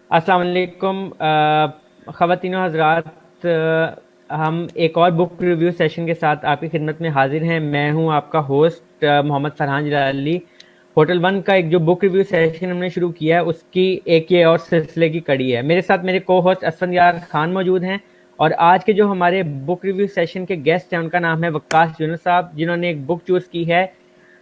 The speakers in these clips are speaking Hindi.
अस्सलाम वालेकुम ख़वातीनो हज़रात, हम एक और बुक रिव्यू सेशन के साथ आपकी खिदमत में हाजिर हैं। मैं हूं आपका host Mohammad Farhan Jalali. Hotel one का एक जो बुक रिव्यू सेशन हमने शुरू किया है उसकी एक ये और सिलसिले की कड़ी है। मेरे साथ मेरे को होस्ट असफंदियार खान मौजूद हैं और आज के जो हमारे बुक रिव्यू सेशन के गेस्ट हैं उनका नाम है वक्कास यूनुस साहब, जिन्होंने एक बुक चूज़ की है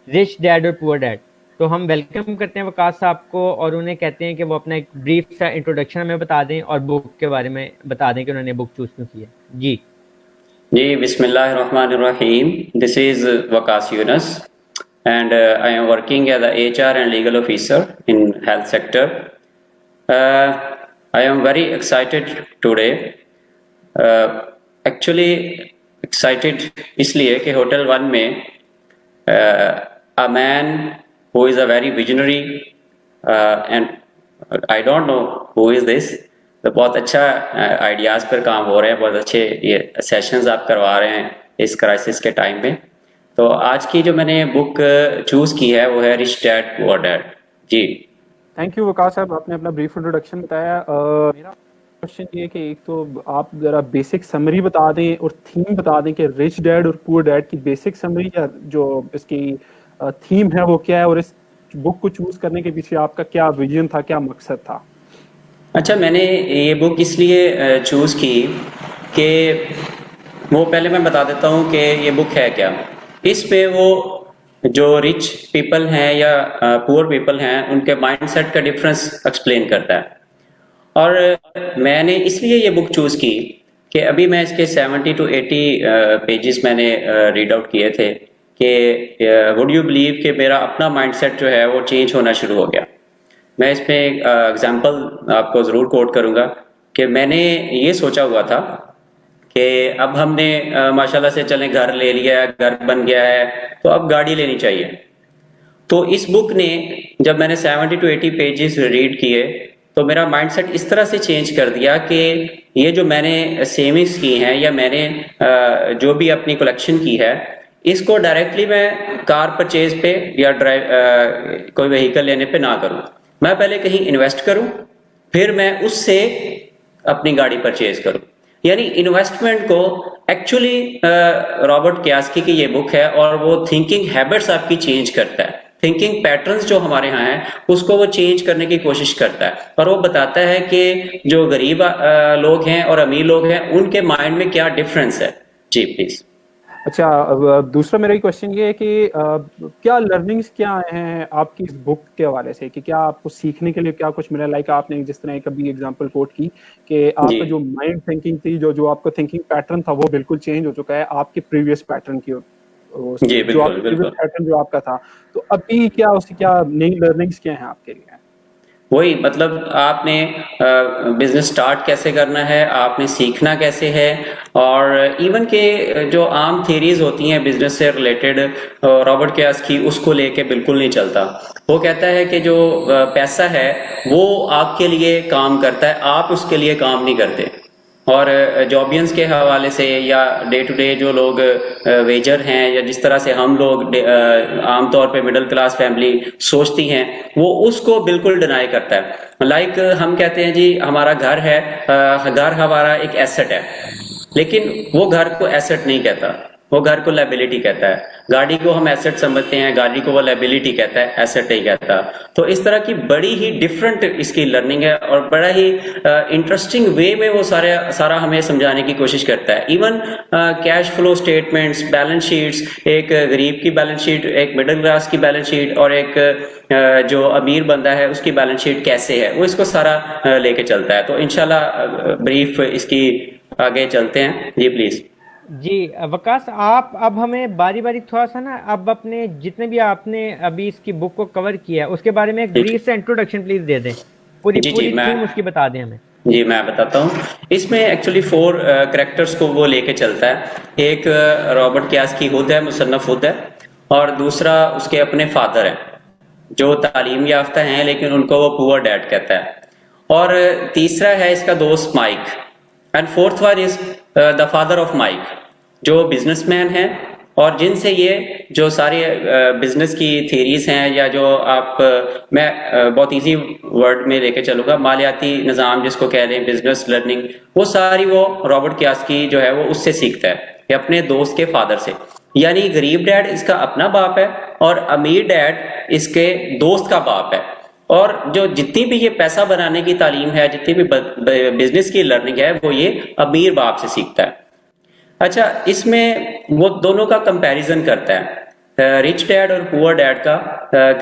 रिच डैड और पुअर डैड। तो हम वेलकम करते हैं वकास साहब को और उन्हें कहते हैं कि वो अपना एक ब्रीफ सा इंट्रोडक्शन हमें बता दें और बुक के बारे में बता दें कि उन्होंने बुक चूज क्यों की है। जी जी, बिस्मिल्लाहिर्रहमानिर्रहीम। This is Waqas Yunus, and I am working as a HR and legal officer in health sector. I am very excited today. Actually, excited इसलिए कि होटल वन में a man who is a very visionary and I don't know who is this. तो बहुत अच्छा आइडियाज पर काम हो रहे हैं, बहुत अच्छे ये सेशंस आप करवा रहे हैं इस क्राइसिस के टाइम में। तो आज की जो मैंने बुक चूज की है वो है रिच डैड पुअर डैड। जी थैंक यू वकास साहब, आपने अपना ब्रीफ इंट्रोडक्शन बताया। मेरा क्वेश्चन ये है कि एक तो आप जरा बेसिक समरी बता दें और थीम बता दें कि रिच डैड और पुअर डैड की बेसिक समरी या जो इसकी थीम है वो क्या है, और इस बुक को चूज करने के पीछे आपका क्या विजन था, क्या मकसद था। अच्छा, मैंने ये बुक इसलिए चूज की कि वो पहले मैं बता देता हूँ कि ये बुक है क्या। इस पे वो जो रिच पीपल हैं या पुअर पीपल हैं उनके माइंडसेट का डिफरेंस एक्सप्लेन करता है। और मैंने इसलिए ये बुक चूज की कि अभी मैं इसके 70 to 80 पेजेस मैंने रीड आउट किए थे कि वुड यू बिलीव कि मेरा अपना माइंडसेट जो है वो चेंज होना शुरू हो गया। मैं इसमें एक एग्जांपल आपको ज़रूर कोट करूँगा कि मैंने ये सोचा हुआ था कि अब हमने माशाल्लाह से चलें घर ले लिया है, घर बन गया है, तो अब गाड़ी लेनी चाहिए। तो इस बुक ने जब मैंने 70 to 80 पेजेस रीड किए तो मेरा माइंडसेट इस तरह से चेंज कर दिया कि ये जो मैंने सेविंग्स की हैं या मैंने जो भी अपनी कलेक्शन की है इसको डायरेक्टली मैं कार परचेज पे या कोई व्हीकल लेने पे ना करूं। मैं पहले कहीं इन्वेस्ट करूं, फिर मैं उससे अपनी गाड़ी परचेज करूं। यानी इन्वेस्टमेंट को एक्चुअली रॉबर्ट कियास्की की ये बुक है और वो थिंकिंग हैबिट्स आपकी चेंज करता है। थिंकिंग पैटर्न्स जो हमारे यहाँ हैं उसको वो चेंज करने की कोशिश करता है और वो बताता है कि जो गरीब लोग हैं और अमीर लोग हैं उनके माइंड में क्या डिफरेंस है। जी प्लीज। अच्छा, दूसरा मेरा क्वेश्चन ये है कि क्या लर्निंग्स क्या हैं आपकी इस बुक के हवाले से, कि क्या आपको सीखने के लिए क्या कुछ मिला। लाइक आपने जिस तरह कभी एग्जांपल कोट की कि आपका जो माइंड थिंकिंग थी, जो आपका थिंकिंग पैटर्न था वो बिल्कुल चेंज हो चुका है आपके प्रीवियस पैटर्न की जी, बिल्कुल, बिल्कुल। पैटर्न जो आपका था, तो अभी क्या उसकी क्या नई लर्निंग्स क्या हैं आपके लिए। वही मतलब आपने बिजनेस स्टार्ट कैसे करना है, आपने सीखना कैसे है, और इवन के जो आम थ्योरीज होती हैं बिजनेस से रिलेटेड रॉबर्ट कियास्की उसको लेके बिल्कुल नहीं चलता। वो कहता है कि जो पैसा है वो आपके लिए काम करता है, आप उसके लिए काम नहीं करते। और जॉबियंस के हवाले से या डे टू डे जो लोग वेजर हैं या जिस तरह से हम लोग आमतौर पे मिडिल क्लास फैमिली सोचती हैं वो उसको बिल्कुल डिनाई करता है। लाइक हम कहते हैं जी हमारा घर है, घर हमारा एक एसेट है, लेकिन वो घर को एसेट नहीं कहता, वो घर को लायबिलिटी कहता है। गाड़ी को हम एसेट समझते हैं, गाड़ी को वो लायबिलिटी कहता है, एसेट नहीं कहता। तो इस तरह की बड़ी ही डिफरेंट इसकी लर्निंग है और बड़ा ही इंटरेस्टिंग वे में वो सारा हमें समझाने की कोशिश करता है। Even cash flow statements, balance sheets, एक गरीब की बैलेंस शीट, एक मिडिल क्लास की बैलेंस शीट और एक जो अमीर बंदा है उसकी बैलेंस शीट कैसे है, वो इसको सारा लेके चलता है। तो इंशाल्लाह ब्रीफ इसकी आगे चलते हैं। जी प्लीज। जी वकास, आप अब हमें बारी बारी थोड़ा सा ना अब अपने जितने भी आपने अभी इसकी बुक को कवर किया है उसके बारे में एक ब्रीफ से इंट्रोडक्शन प्लीज दे दें, पूरी थीम उसकी बता दें हमें। जी मैं बताता हूँ। इसमें एक्चुअली 4 कैरेक्टर्स को वो लेके चलता है। एक रॉबर्ट कियास्की खुद है, मुसन्नफ खुद है, और दूसरा उसके अपने फादर हैं जो तालीम याफ्ता हैं लेकिन उनको वो पुअर डैड कहता है, और तीसरा है इसका दोस्त Mike, and fourth one is the father of Mike जो बिजनेसमैन है और जिनसे ये जो सारी बिजनेस की थ्योरीज हैं, या जो आप मैं बहुत इजी वर्ड में लेके चलूंगा, मालियाती निज़ाम जिसको कह रहे हैं, बिजनेस लर्निंग, वो सारी वो रॉबर्ट कियासाकी जो है वो उससे सीखता है, या अपने दोस्त के फादर से। यानी गरीब डैड इसका अपना बाप है और अमीर डैड इसके दोस्त का बाप है। और जो जितनी भी ये पैसा बनाने की तालीम है, जितनी भी बिजनेस की लर्निंग है, वो ये अमीर बाप से सीखता है। अच्छा, इसमें वो दोनों का कंपैरिजन करता है, रिच डैड और पुअर डैड का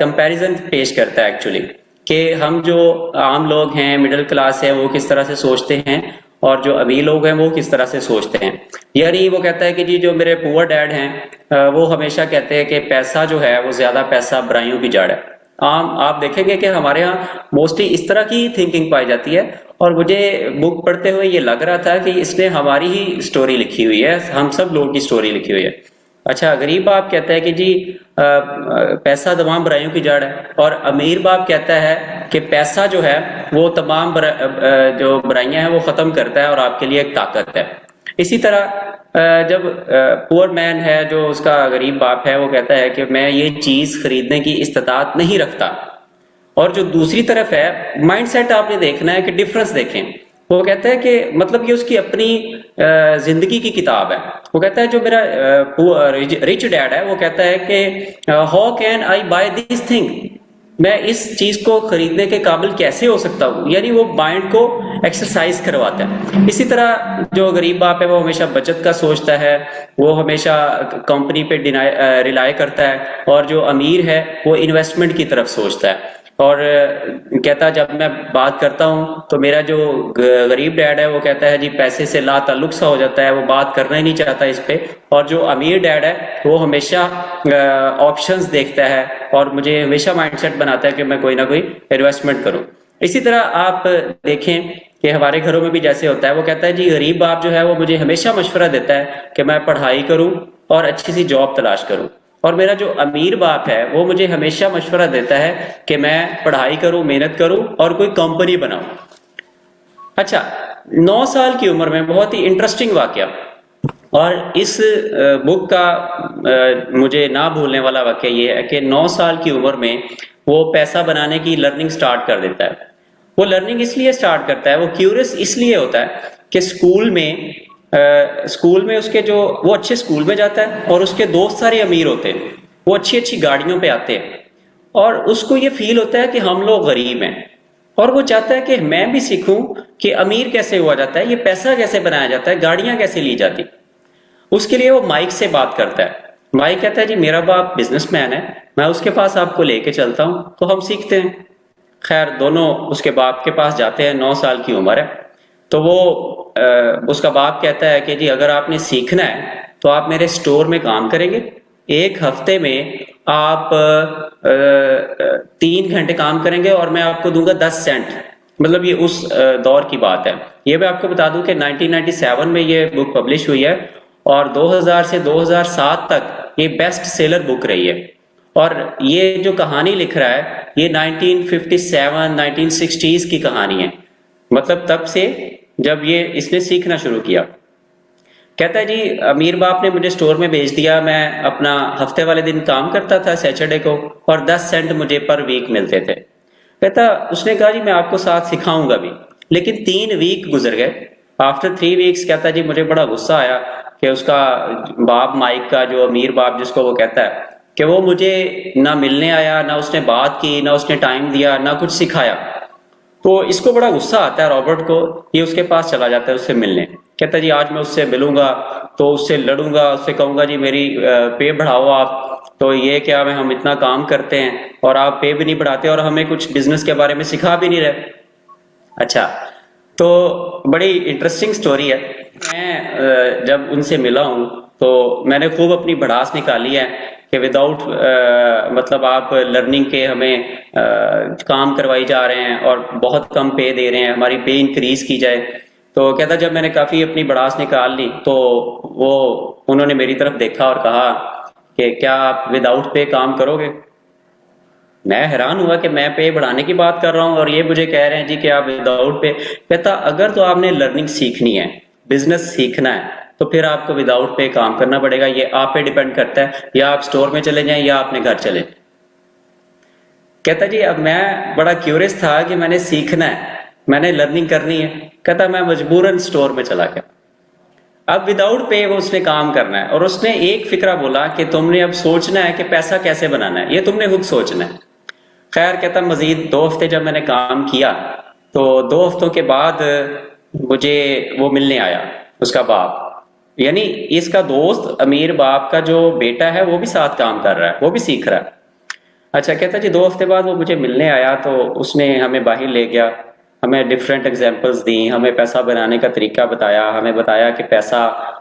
कंपैरिजन पेश करता है एक्चुअली, कि हम जो आम लोग हैं, मिडिल क्लास है, वो किस तरह से सोचते हैं, और जो अमीर लोग हैं वो किस तरह से सोचते हैं। यानी वो कहता है कि जी जो मेरे पुअर डैड हैं वो हमेशा कहते हैं कि पैसा जो है वो ज्यादा पैसा बुराइयों की जड़ है। आप देखेंगे कि हमारे यहाँ मोस्टली इस तरह की थिंकिंग पाई जाती है, और मुझे बुक पढ़ते हुए ये लग रहा था कि इसने हमारी ही स्टोरी लिखी हुई है, हम सब लोगों की स्टोरी लिखी हुई है। अच्छा, गरीब बाप कहता है कि जी पैसा तमाम बुराइयों की जड़ है, और अमीर बाप कहता है कि पैसा जो है वो तमाम जो बुराइयां हैं वो खत्म करता है और आपके लिए एक ताकत है। इसी तरह जब पुअर मैन है, जो उसका गरीब बाप है, वो कहता है कि मैं ये चीज खरीदने की इस्तात नहीं रखता। और जो दूसरी तरफ है, माइंडसेट आपने देखना है कि डिफरेंस देखें। वो कहता है कि मतलब ये उसकी अपनी जिंदगी की किताब है। वो कहता है जो मेरा रिच डैड है, वो कहता है कि how can I buy this thing, मैं इस चीज को खरीदने के काबिल कैसे हो सकता हूँ। यानी वो माइंड को एक्सरसाइज करवाता है। इसी तरह जो गरीब बाप है वो हमेशा बचत का सोचता है, वो हमेशा कंपनी पे रिलाय करता है, और जो अमीर है वो इन्वेस्टमेंट की तरफ सोचता है। और कहता जब मैं बात करता हूँ तो मेरा जो गरीब डैड है वो कहता है जी पैसे से ला ताल्लुक सा हो जाता है, वो बात करना ही नहीं चाहता इस पे। और जो अमीर डैड है वो हमेशा ऑप्शंस देखता है और मुझे हमेशा माइंडसेट बनाता है कि मैं कोई ना कोई इन्वेस्टमेंट करूं। इसी तरह आप देखें कि हमारे घरों में भी जैसे होता है, वो कहता है जी गरीब बाप जो है वो मुझे हमेशा मशवरा देता है कि मैं पढ़ाई करूं और अच्छी सी जॉब तलाश करूं, और मेरा जो अमीर बाप है वो मुझे हमेशा मशवरा देता है कि मैं पढ़ाई करूं, मेहनत करूं और कोई कंपनी बनाऊं। अच्छा, 9 साल की उम्र में बहुत ही इंटरेस्टिंग वाकया, और इस बुक का मुझे ना भूलने वाला वाकया ये है कि 9 साल की उम्र में वो पैसा बनाने की लर्निंग स्टार्ट कर देता है। वो लर्निंग इसलिए स्टार्ट करता है, वो क्यूरियस इसलिए होता है कि स्कूल में उसके जो वो अच्छे स्कूल में जाता है और उसके दोस्त सारे अमीर होते हैं, वो अच्छी अच्छी गाड़ियों पे आते हैं, और उसको ये फील होता है कि हम लोग गरीब हैं, और वो चाहता है कि मैं भी सीखूं कि अमीर कैसे हुआ जाता है, ये पैसा कैसे बनाया जाता है, गाड़ियां कैसे ली जाती। उसके लिए वो माइक से बात करता है। माइक कहता है जी मेरा बाप बिजनेसमैन है, मैं उसके पास आपको लेके चलता हूं तो हम सीखते हैं। खैर दोनों उसके बाप के पास जाते हैं, 9 साल की उम्र है। तो वो उसका बाप कहता है कि जी अगर आपने सीखना है तो आप मेरे स्टोर में काम करेंगे, 1 हफ्ते में आप 3 घंटे काम करेंगे और मैं आपको दूंगा 10 सेंट। मतलब ये उस दौर की बात है। ये मैं आपको बता दूं कि 1997 में ये बुक पब्लिश हुई है, और 2000 से 2007 तक ये बेस्ट सेलर बुक रही है। और ये जो कहानी लिख रहा है ये 1957 1960s की कहानी है, मतलब तब से जब ये इसने सीखना शुरू किया। कहता है जी अमीर बाप ने मुझे स्टोर में भेज दिया, मैं अपना हफ्ते वाले दिन काम करता था सैटरडे को, और 10 सेंट मुझे पर वीक मिलते थे। कहता उसने कहा जी मैं आपको साथ सिखाऊंगा भी, लेकिन 3 वीक गुजर गए। आफ्टर 3 वीक्स कहता जी मुझे बड़ा गुस्सा आया कि उसका बाप माइक का, जो अमीर बाप जिसको वो कहता है, कि वो मुझे ना मिलने आया, ना उसने बात की, ना उसने टाइम दिया, ना कुछ सिखाया। तो इसको बड़ा गुस्सा आता है रॉबर्ट को, ये उसके पास चला जाता है उससे मिलने। कहता है जी आज मैं उससे मिलूंगा तो उससे लड़ूंगा, उससे कहूंगा जी मेरी पे बढ़ाओ आप, तो ये क्या हम इतना काम करते हैं और आप पे भी नहीं बढ़ाते और हमें कुछ बिजनेस के बारे में सिखा भी नहीं रहे। अच्छा, तो बड़ी इंटरेस्टिंग स्टोरी है। मैं जब उनसे मिला हूं तो मैंने खूब अपनी भड़ास निकाली है कि विदाउट मतलब आप लर्निंग के हमें काम करवाई जा रहे हैं और बहुत कम पे दे रहे हैं, हमारी पे इंक्रीज की जाए। तो कहता जब मैंने काफी अपनी भड़ास निकाल ली तो वो उन्होंने मेरी तरफ देखा और कहा कि क्या आप विदाउट पे काम करोगे। मैं हैरान हुआ कि मैं पे बढ़ाने की बात कर रहा हूं और ये मुझे कह रहे हैं जी कि आप विदाउट पे। कहता अगर तो आपने लर्निंग सीखनी है, बिजनेस सीखना है, तो फिर आपको विदाउट पे काम करना पड़ेगा। ये आप पे डिपेंड करता है, या आप स्टोर में चले जाएं या अपने घर चले। कहता जी अब मैं बड़ा क्यूरियस था कि मैंने सीखना है, मैंने लर्निंग करनी है। कहता मैं मजबूरन स्टोर में चला गया। अब विदाउट पे वो उसने काम करना है, और उसने एक फिक्रा बोला कि तुमने अब सोचना है कि पैसा कैसे बनाना है, ये तुमने खुद सोचना है। खैर कहता मजीद 2 हफ्ते जब मैंने काम किया तो 2 हफ्तों के बाद मुझे वो मिलने आया, उसका बाप, यानी इसका दोस्त अमीर बाप का जो बेटा है वो भी साथ काम कर रहा है, वो भी सीख रहा है। अच्छा कहता जी 2 हफ्ते बाद वो मुझे मिलने आया, तो उसने हमें बाहर ले गया, हमें डिफरेंट एग्जांपल्स दी, हमें पैसा बनाने का तरीका बताया, हमें बताया कि पैसा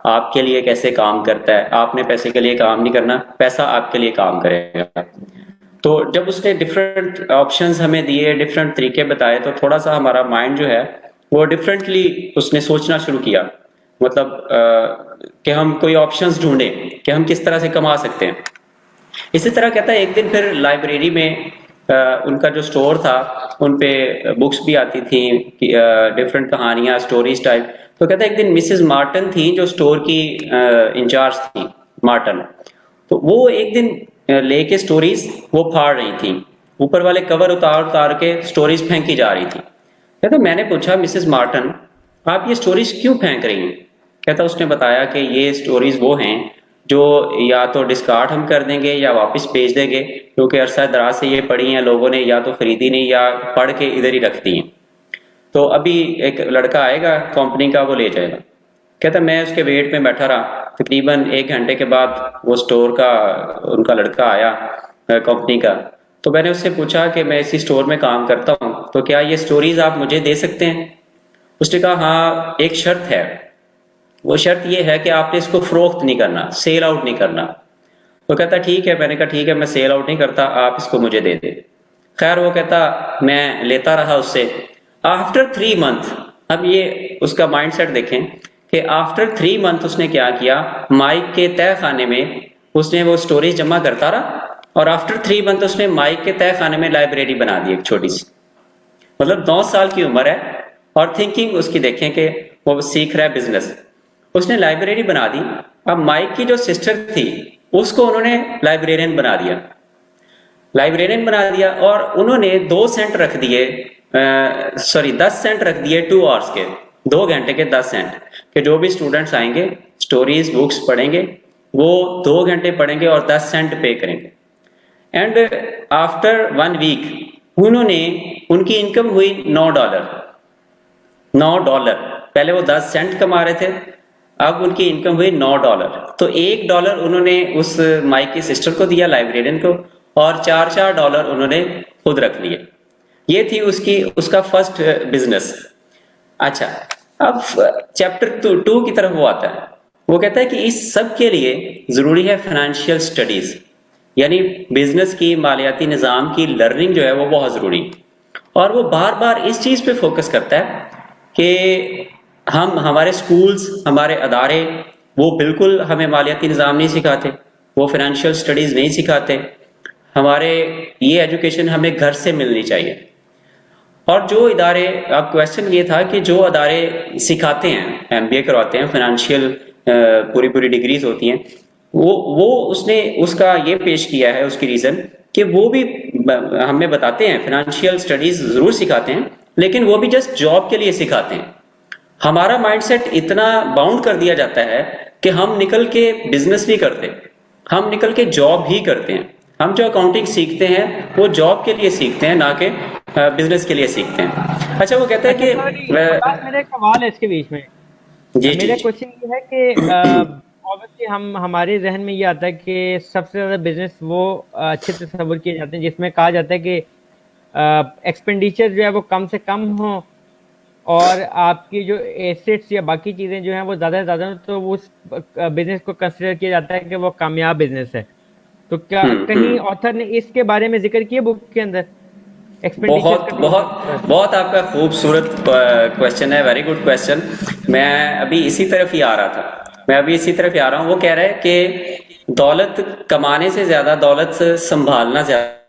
आपके लिए कैसे काम करता है, आपने पैसे के लिए काम नहीं करना, पैसा आपके लिए काम करेगा। तो जब उसने डिफरेंट ऑप्शंस हमें दिए, डिफरेंट तरीके बताए, तो थोड़ा सा हमारा माइंड जो है वो डिफरेंटली उसने सोचना शुरू किया। मतलब कि हम कोई ऑप्शंस ढूंढें कि हम किस तरह से कमा सकते हैं। इसी तरह कहता है एक दिन फिर लाइब्रेरी में उनका जो स्टोर था उन पे बुक्स भी आती थी, डिफरेंट कहानियां, स्टोरीज टाइप। तो कहता है एक दिन मिसेस मार्टन थी जो स्टोर की इंचार्ज थी, मार्टन। तो वो एक दिन लेके स्टोरीज वो फाड़ रही थी, ऊपर वाले कवर उतार उतार के स्टोरीज फेंकी जा रही थी। कहता मैंने पूछा मिसेस मार्टन आप ये स्टोरीज क्यों फेंक रही हैं? कहता उसने बताया कि ये स्टोरीज वो हैं जो या तो डिस्कार्ड हम कर देंगे या वापस भेज देंगे, क्योंकि अरसा दराज से ये पढ़ी हैं लोगों ने, या तो खरीदी नहीं या पढ़ के इधर ही रख दी हैं। तो अभी एक लड़का आएगा कंपनी का, वो ले जाएगा। कहता मैं उसके वेट में बैठा रहा, तकरीबन 1 घंटे के बाद वो स्टोर का उनका लड़का आया कंपनी का। तो मैंने उससे पूछा कि मैं इसी स्टोर में काम करता हूँ, तो क्या ये स्टोरीज आप मुझे दे सकते हैं? उसने कहा हाँ एक शर्त है, वो शर्त ये है कि आपने इसको फरोख्त नहीं करना, सेल आउट नहीं करना। तो कहता ठीक है। मैंने कहा ठीक है मैं सेल आउट नहीं करता, आप इसको मुझे दे दे। खैर वो कहता मैं लेता रहा उससे। आफ्टर 3 मंथ, अब ये उसका माइंडसेट देखें कि आफ्टर 3 मंथ उसने क्या किया, माइक के तय खाने में उसने वो स्टोरीज जमा करता रहा, और आफ्टर 3 मंथ उसने माइक के तय खाने में लाइब्रेरी बना दी एक छोटी सी। मतलब 9 साल की उम्र है और थिंकिंग उसकी देखें कि वो सीख रहा है बिजनेस। उसने लाइब्रेरी बना दी। अब माइक की जो सिस्टर थी उसको उन्होंने लाइब्रेरियन बना दिया, और उन्होंने 2 सेंट रख दिए, 10 सेंट रख दिए 2 आवर्स के, 2 घंटे के 10 सेंट, कि जो भी स्टूडेंट्स आएंगे स्टोरीज बुक्स पढ़ेंगे वो 2 घंटे पढ़ेंगे और 10 सेंट पे करेंगे। एंड आफ्टर 1 वीक उन्होंने, उनकी इनकम हुई $9। पहले वो 10 सेंट कमा रहे थे, अब उनकी इनकम हुई $9। तो $1 उन्होंने उस माइक की सिस्टर को दिया, लाइब्रेरियन को, और $4 उन्होंने खुद रख लिए। ये थी उसका फर्स्ट बिजनेस। अच्छा अब चैप्टर 2 की तरफ वो आता है। वो कहता है कि इस सब के लिए जरूरी है फाइनेंशियल स्टडीज, यानी बिजनेस की, मालियाती निज़ाम की लर्निंग जो है वो बहुत जरूरी। और वो बार बार इस चीज पे फोकस करता है कि हमारे स्कूल्स, हमारे अदारे वो बिल्कुल हमें मालियाती निज़ाम नहीं सिखाते, वो फाइनेंशियल स्टडीज नहीं सिखाते। हमारे ये एजुकेशन हमें घर से मिलनी चाहिए। और जो इदारे, अब क्वेश्चन ये था कि जो अदारे सिखाते हैं, MBA करवाते हैं, फाइनेंशियल पूरी डिग्रीज होती हैं, वो उसने उसका ये पेश किया है, उसकी रीजन कि वो भी हमें बताते हैं फाइनेंशियल स्टडीज जरूर सिखाते हैं, लेकिन वो भी जस्ट जॉब के लिए सिखाते हैं। हमारा माइंडसेट इतना बाउंड कर दिया जाता है कि हम निकल के बिजनेस नहीं करते, हम निकल के जॉब ही करते हैं। हम जो अकाउंटिंग सीखते हैं वो जॉब के लिए सीखते हैं, ना कि बिजनेस के लिए सीखते हैं। अच्छा वो कहता है कि मेरा एक सवाल है इसके बीच में। मेरा क्वेश्चन ये है कि ऑब्वियसली हमारे जहन में ये आता है कि सबसे ज्यादा बिजनेस वो अच्छे से तस्वुर किए जाते हैं जिसमें कहा जाता है कि एक्सपेंडिचर जो है वो कम से कम हो और आपकी जो एसेट्स या बाकी चीजें जो हैं वो ज्यादा से ज्यादा, तो उस बिजनेस को कंसिडर किया जाता है कि वो कामयाब बिजनेस है। तो क्या कहीं ऑथर ने इसके बारे में जिक्र किया बुक के अंदर? बहुत आपका खूबसूरत क्वेश्चन है, वेरी गुड क्वेश्चन। मैं अभी इसी तरफ ही आ रहा हूँ। वो कह रहा है कि दौलत कमाने से ज्यादा दौलत संभालना ज्यादा,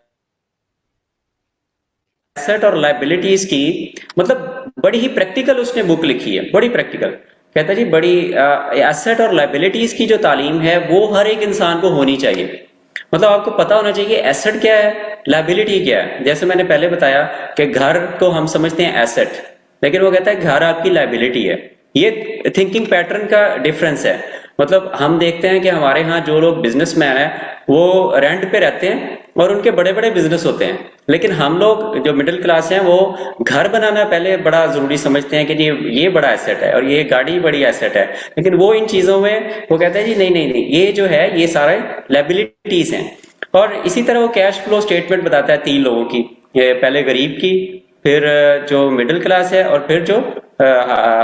एसेट और लायबिलिटीज की, मतलब बड़ी ही प्रैक्टिकल उसने बुक लिखी है, बड़ी प्रैक्टिकल, कहता है जी बड़ी एसेट और लाइबिलिटीज की जो तालीम है वो हर एक इंसान को होनी चाहिए। मतलब आपको पता होना चाहिए एसेट क्या है, लाइबिलिटी क्या है। जैसे मैंने पहले बताया कि घर को हम समझते हैं एसेट, लेकिन वो कहता है घर आपकी लाइबिलिटी है। ये थिंकिंग पैटर्न का डिफरेंस है। मतलब हम देखते हैं कि हमारे यहाँ जो लोग बिजनेसमैन है वो रेंट पे रहते हैं और उनके बड़े बड़े बिजनेस होते हैं, लेकिन हम लोग जो मिडिल क्लास हैं वो घर बनाना पहले बड़ा जरूरी समझते हैं कि जी ये बड़ा एसेट है और ये गाड़ी बड़ी एसेट है। लेकिन वो इन चीजों में वो कहता है जी नहीं नहीं नहीं, ये जो है ये सारे लाइबिलिटीज हैं। और इसी तरह वो कैश फ्लो स्टेटमेंट बताता है 3 लोगों की, पहले गरीब की, फिर जो मिडिल क्लास है और फिर जो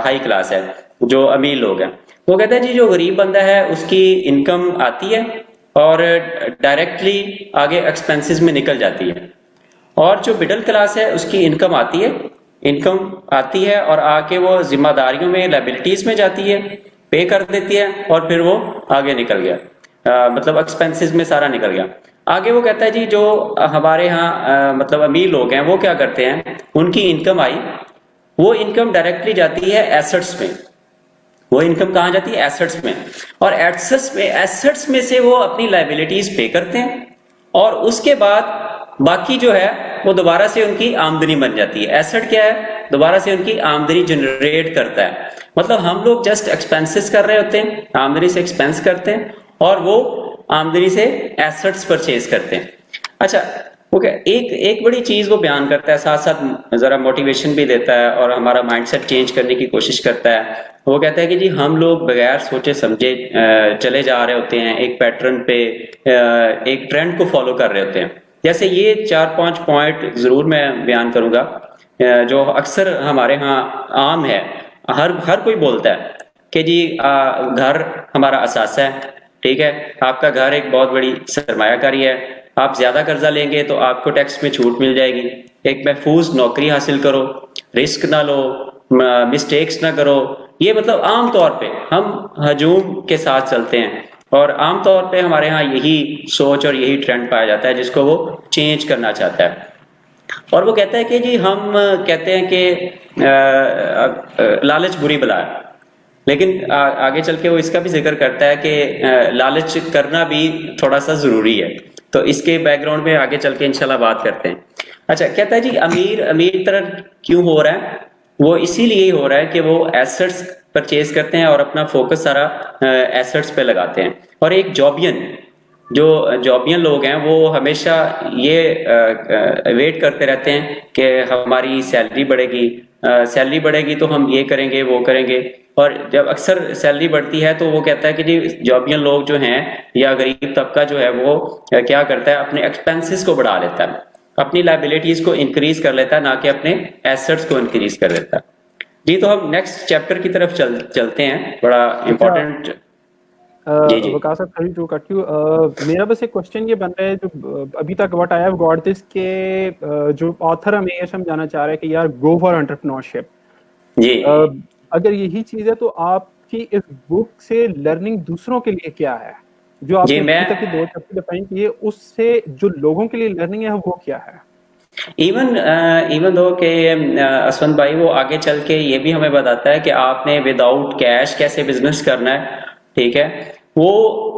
हाई क्लास है, जो अमीर लोग हैं। वो कहता है जी जो गरीब बंदा है उसकी इनकम आती है और डायरेक्टली आगे एक्सपेंसेस में निकल जाती है, और जो मिडिल क्लास है उसकी इनकम आती है और आके वो जिम्मेदारियों में लाइबिलिटीज में जाती है, पे कर देती है और फिर वो आगे निकल गया, मतलब एक्सपेंसेस में सारा निकल गया। आगे वो कहता है जी जो हमारे यहाँ मतलब अमीर लोग हैं वो क्या करते हैं, उनकी इनकम आई, वो इनकम डायरेक्टली जाती है एसेट्स में। वो इनकम कहाँ जाती है, एसेट्स में, और एसेट्स में से वो अपनी लाइबिलिटीज पे करते हैं और उसके बाद बाकी जो है वो दोबारा से उनकी आमदनी बन जाती है। एसेट क्या है, दोबारा से उनकी आमदनी जनरेट करता है। मतलब हम लोग जस्ट एक्सपेंसेस कर रहे होते हैं, आमदनी से एक्सपेंस करते हैं और वो आमदनी से एसेट्स परचेज करते हैं। अच्छा ओके, एक बड़ी चीज वो बयान करता है, साथ साथ जरा मोटिवेशन भी देता है और हमारा माइंडसेट चेंज करने की कोशिश करता है। वो कहता है कि जी हम लोग बगैर सोचे समझे चले जा रहे होते हैं एक पैटर्न पे, एक ट्रेंड को फॉलो कर रहे होते हैं। जैसे ये 4-5 पॉइंट जरूर मैं बयान करूंगा जो अक्सर हमारे यहाँ आम है, हर कोई बोलता है कि जी घर हमारा असासा है, ठीक है, आपका घर एक बहुत बड़ी सरमायाकारी है, आप ज्यादा कर्जा लेंगे तो आपको टैक्स में छूट मिल जाएगी, एक महफूज नौकरी हासिल करो, रिस्क ना लो, मिस्टेक्स ना करो। ये मतलब आम तौर पे हम हजूम के साथ चलते हैं और आम तौर पे हमारे यहाँ यही सोच और यही ट्रेंड पाया जाता है जिसको वो चेंज करना चाहता है। और वो कहता है कि जी हम कहते हैं कि लालच बुरी बला है, लेकिन आगे चल के वो इसका भी जिक्र करता है कि लालच करना भी थोड़ा सा जरूरी है। तो इसके बैकग्राउंड में आगे चल के इंशाल्लाह बात करते हैं। अच्छा, कहता है जी अमीर तरह क्यों हो रहा है, वो इसीलिए हो रहा है कि वो एसेट्स परचेज करते हैं और अपना फोकस सारा एसेट्स पे लगाते हैं। और एक जॉबियन लोग हैं वो हमेशा ये वेट करते रहते हैं कि हमारी सैलरी बढ़ेगी तो हम ये करेंगे वो करेंगे। और जब अक्सर सैलरी बढ़ती है तो वो कहता है कि जी जॉबियन लोग जो हैं या गरीब तबका जो है वो क्या करता है, अपने एक्सपेंसेस को बढ़ा लेता है, अपनी लाइबिलिटीज को इंक्रीज कर लेता है, ना कि अपने एसेट्स को इंक्रीज कर लेता है। जी तो हम नेक्स्ट चैप्टर की तरफ चलते हैं, बड़ा इंपॉर्टेंट। जी वकास साहब, सॉरी टू कट यू, मेरा बस एक क्वेश्चन ये बन रहा है जो अभी तक what I have got this के जो ऑथर हमें ये समझाना चाह रहा है कि यार गो फॉर एंटरप्रेन्योरशिप। जी अगर यही चीज है तो आपकी इस बुक से लर्निंग दूसरों के लिए क्या है, जो आपने अभी तक 2 चैप्टर डिफाइन किए उससे जो लोगों के लिए लर्निंग है वो क्या है? इवन दो के असवंत भाई वो आगे चल के ये भी हमें बताता है कि आपने विदाउट कैश कैसे बिजनेस करना है, ठीक है। वो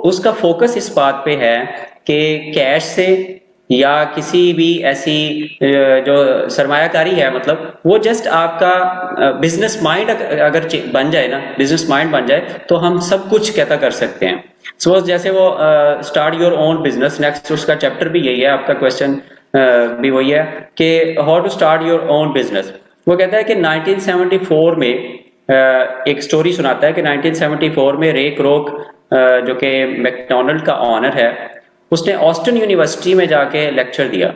उसका फोकस इस बात पे है कि कैश से या किसी भी ऐसी जो सरमायाकारी है, मतलब वो जस्ट आपका बिजनेस माइंड अगर बन जाए ना, बिजनेस माइंड बन जाए तो हम सब कुछ कहता कर सकते हैं। सो जैसे वो start your own business, next उसका चैप्टर भी यही है, आपका क्वेश्चन भी वही है कि how to start your own business. वो कहता है कि 1974 में एक स्टोरी सुनाता है कि 1974 में रे क्रोक जो कि मैकडोनल्ड का ऑनर है, उसने ऑस्टिन यूनिवर्सिटी में जाके लेक्चर दिया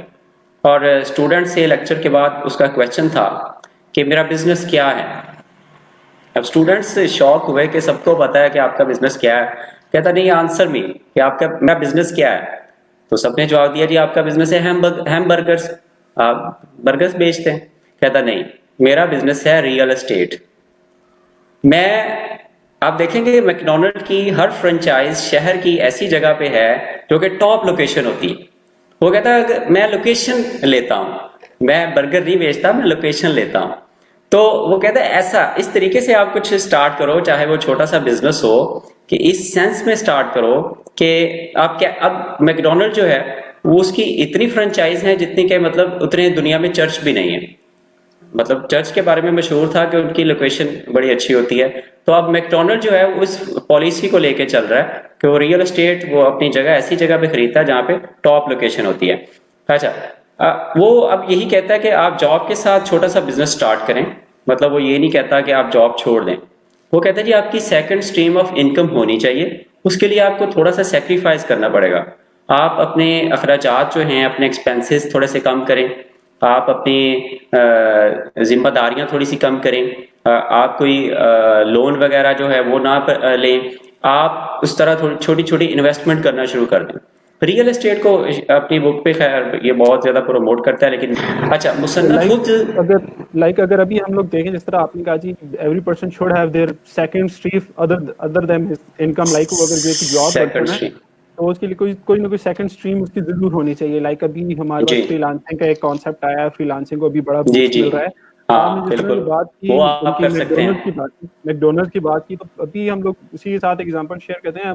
और स्टूडेंट से लेक्चर के बाद उसका क्वेश्चन था कि मेरा बिजनेस क्या है। अब स्टूडेंट्स शॉक हुए कि सबको पता है कि आपका बिजनेस क्या है। कहता नहीं, आंसर मी कि आपका मेरा बिजनेस क्या है। तो सबने जवाब दिया जी आपका बिजनेस है हैमबर्गर्स, आप बर्गर्स बेचते हैं। कहता नहीं, मेरा बिजनेस है रियल एस्टेट। आप देखेंगे मैकडोनल्ड की हर फ्रेंचाइज शहर की ऐसी जगह पे है जो कि टॉप लोकेशन होती है। वो कहता है मैं लोकेशन लेता हूँ, मैं बर्गर नहीं बेचता, मैं लोकेशन लेता हूँ। तो वो कहता है ऐसा इस तरीके से आप कुछ स्टार्ट करो, चाहे वो छोटा सा बिजनेस हो, कि इस सेंस में स्टार्ट करो कि आप क्या, अब मैकडोनल्ड जो है वो उसकी इतनी फ्रेंचाइज है जितनी के मतलब उतने दुनिया में चर्च भी नहीं है। मतलब चर्च के बारे में मशहूर था कि उनकी लोकेशन बड़ी अच्छी होती है, तो अब मैकडोनल्ड जो है वो इस पॉलिसी को लेके चल रहा है कि वो रियल एस्टेट वो अपनी जगह ऐसी जगह पे खरीदता है जहाँ पे टॉप लोकेशन होती है। अच्छा, वो अब यही कहता है कि आप जॉब के साथ छोटा सा बिजनेस स्टार्ट करें, मतलब वो ये नहीं कहता कि आप जॉब छोड़ दें। वो कहता है जी आपकी सेकंड स्ट्रीम ऑफ इनकम होनी चाहिए, उसके लिए आपको थोड़ा सा सेक्रीफाइस करना पड़ेगा। आप अपने अखराजात जो हैं, अपने एक्सपेंसेस थोड़े से कम करें, आप अपनी जिम्मेदारियां थोड़ी सी कम करें, आप कोई लोन वगैरह जो है वो ना लें, आप उस तरह थोड़ी छोटी छोटी इन्वेस्टमेंट करना शुरू कर दें। रियल एस्टेट को अपनी बुक पे खैर ये बहुत ज्यादा प्रमोट करता है, लेकिन अच्छा मुसन्नफ खुद अगर अभी हम लोग देखें जिस तरह आपने कहा ji every person should have their second stream other than his income, like वो अगर कोई जॉब करता है तो उसके लिए कोई ना कोई सेकंड स्ट्रीम उसकी जरूर होनी चाहिए। लाइक अभी हमारे पास फ्रीलांसिंग का एक कॉन्सेप्ट आया है, फ्रीलांसिंग को अभी बड़ा बूस्ट मिल रहा है। आपने जिस तरह बात की मैकडोनल्ड्स की बात की, तो अभी हम लोग उसी के साथ एग्जांपल शेयर करते हैं।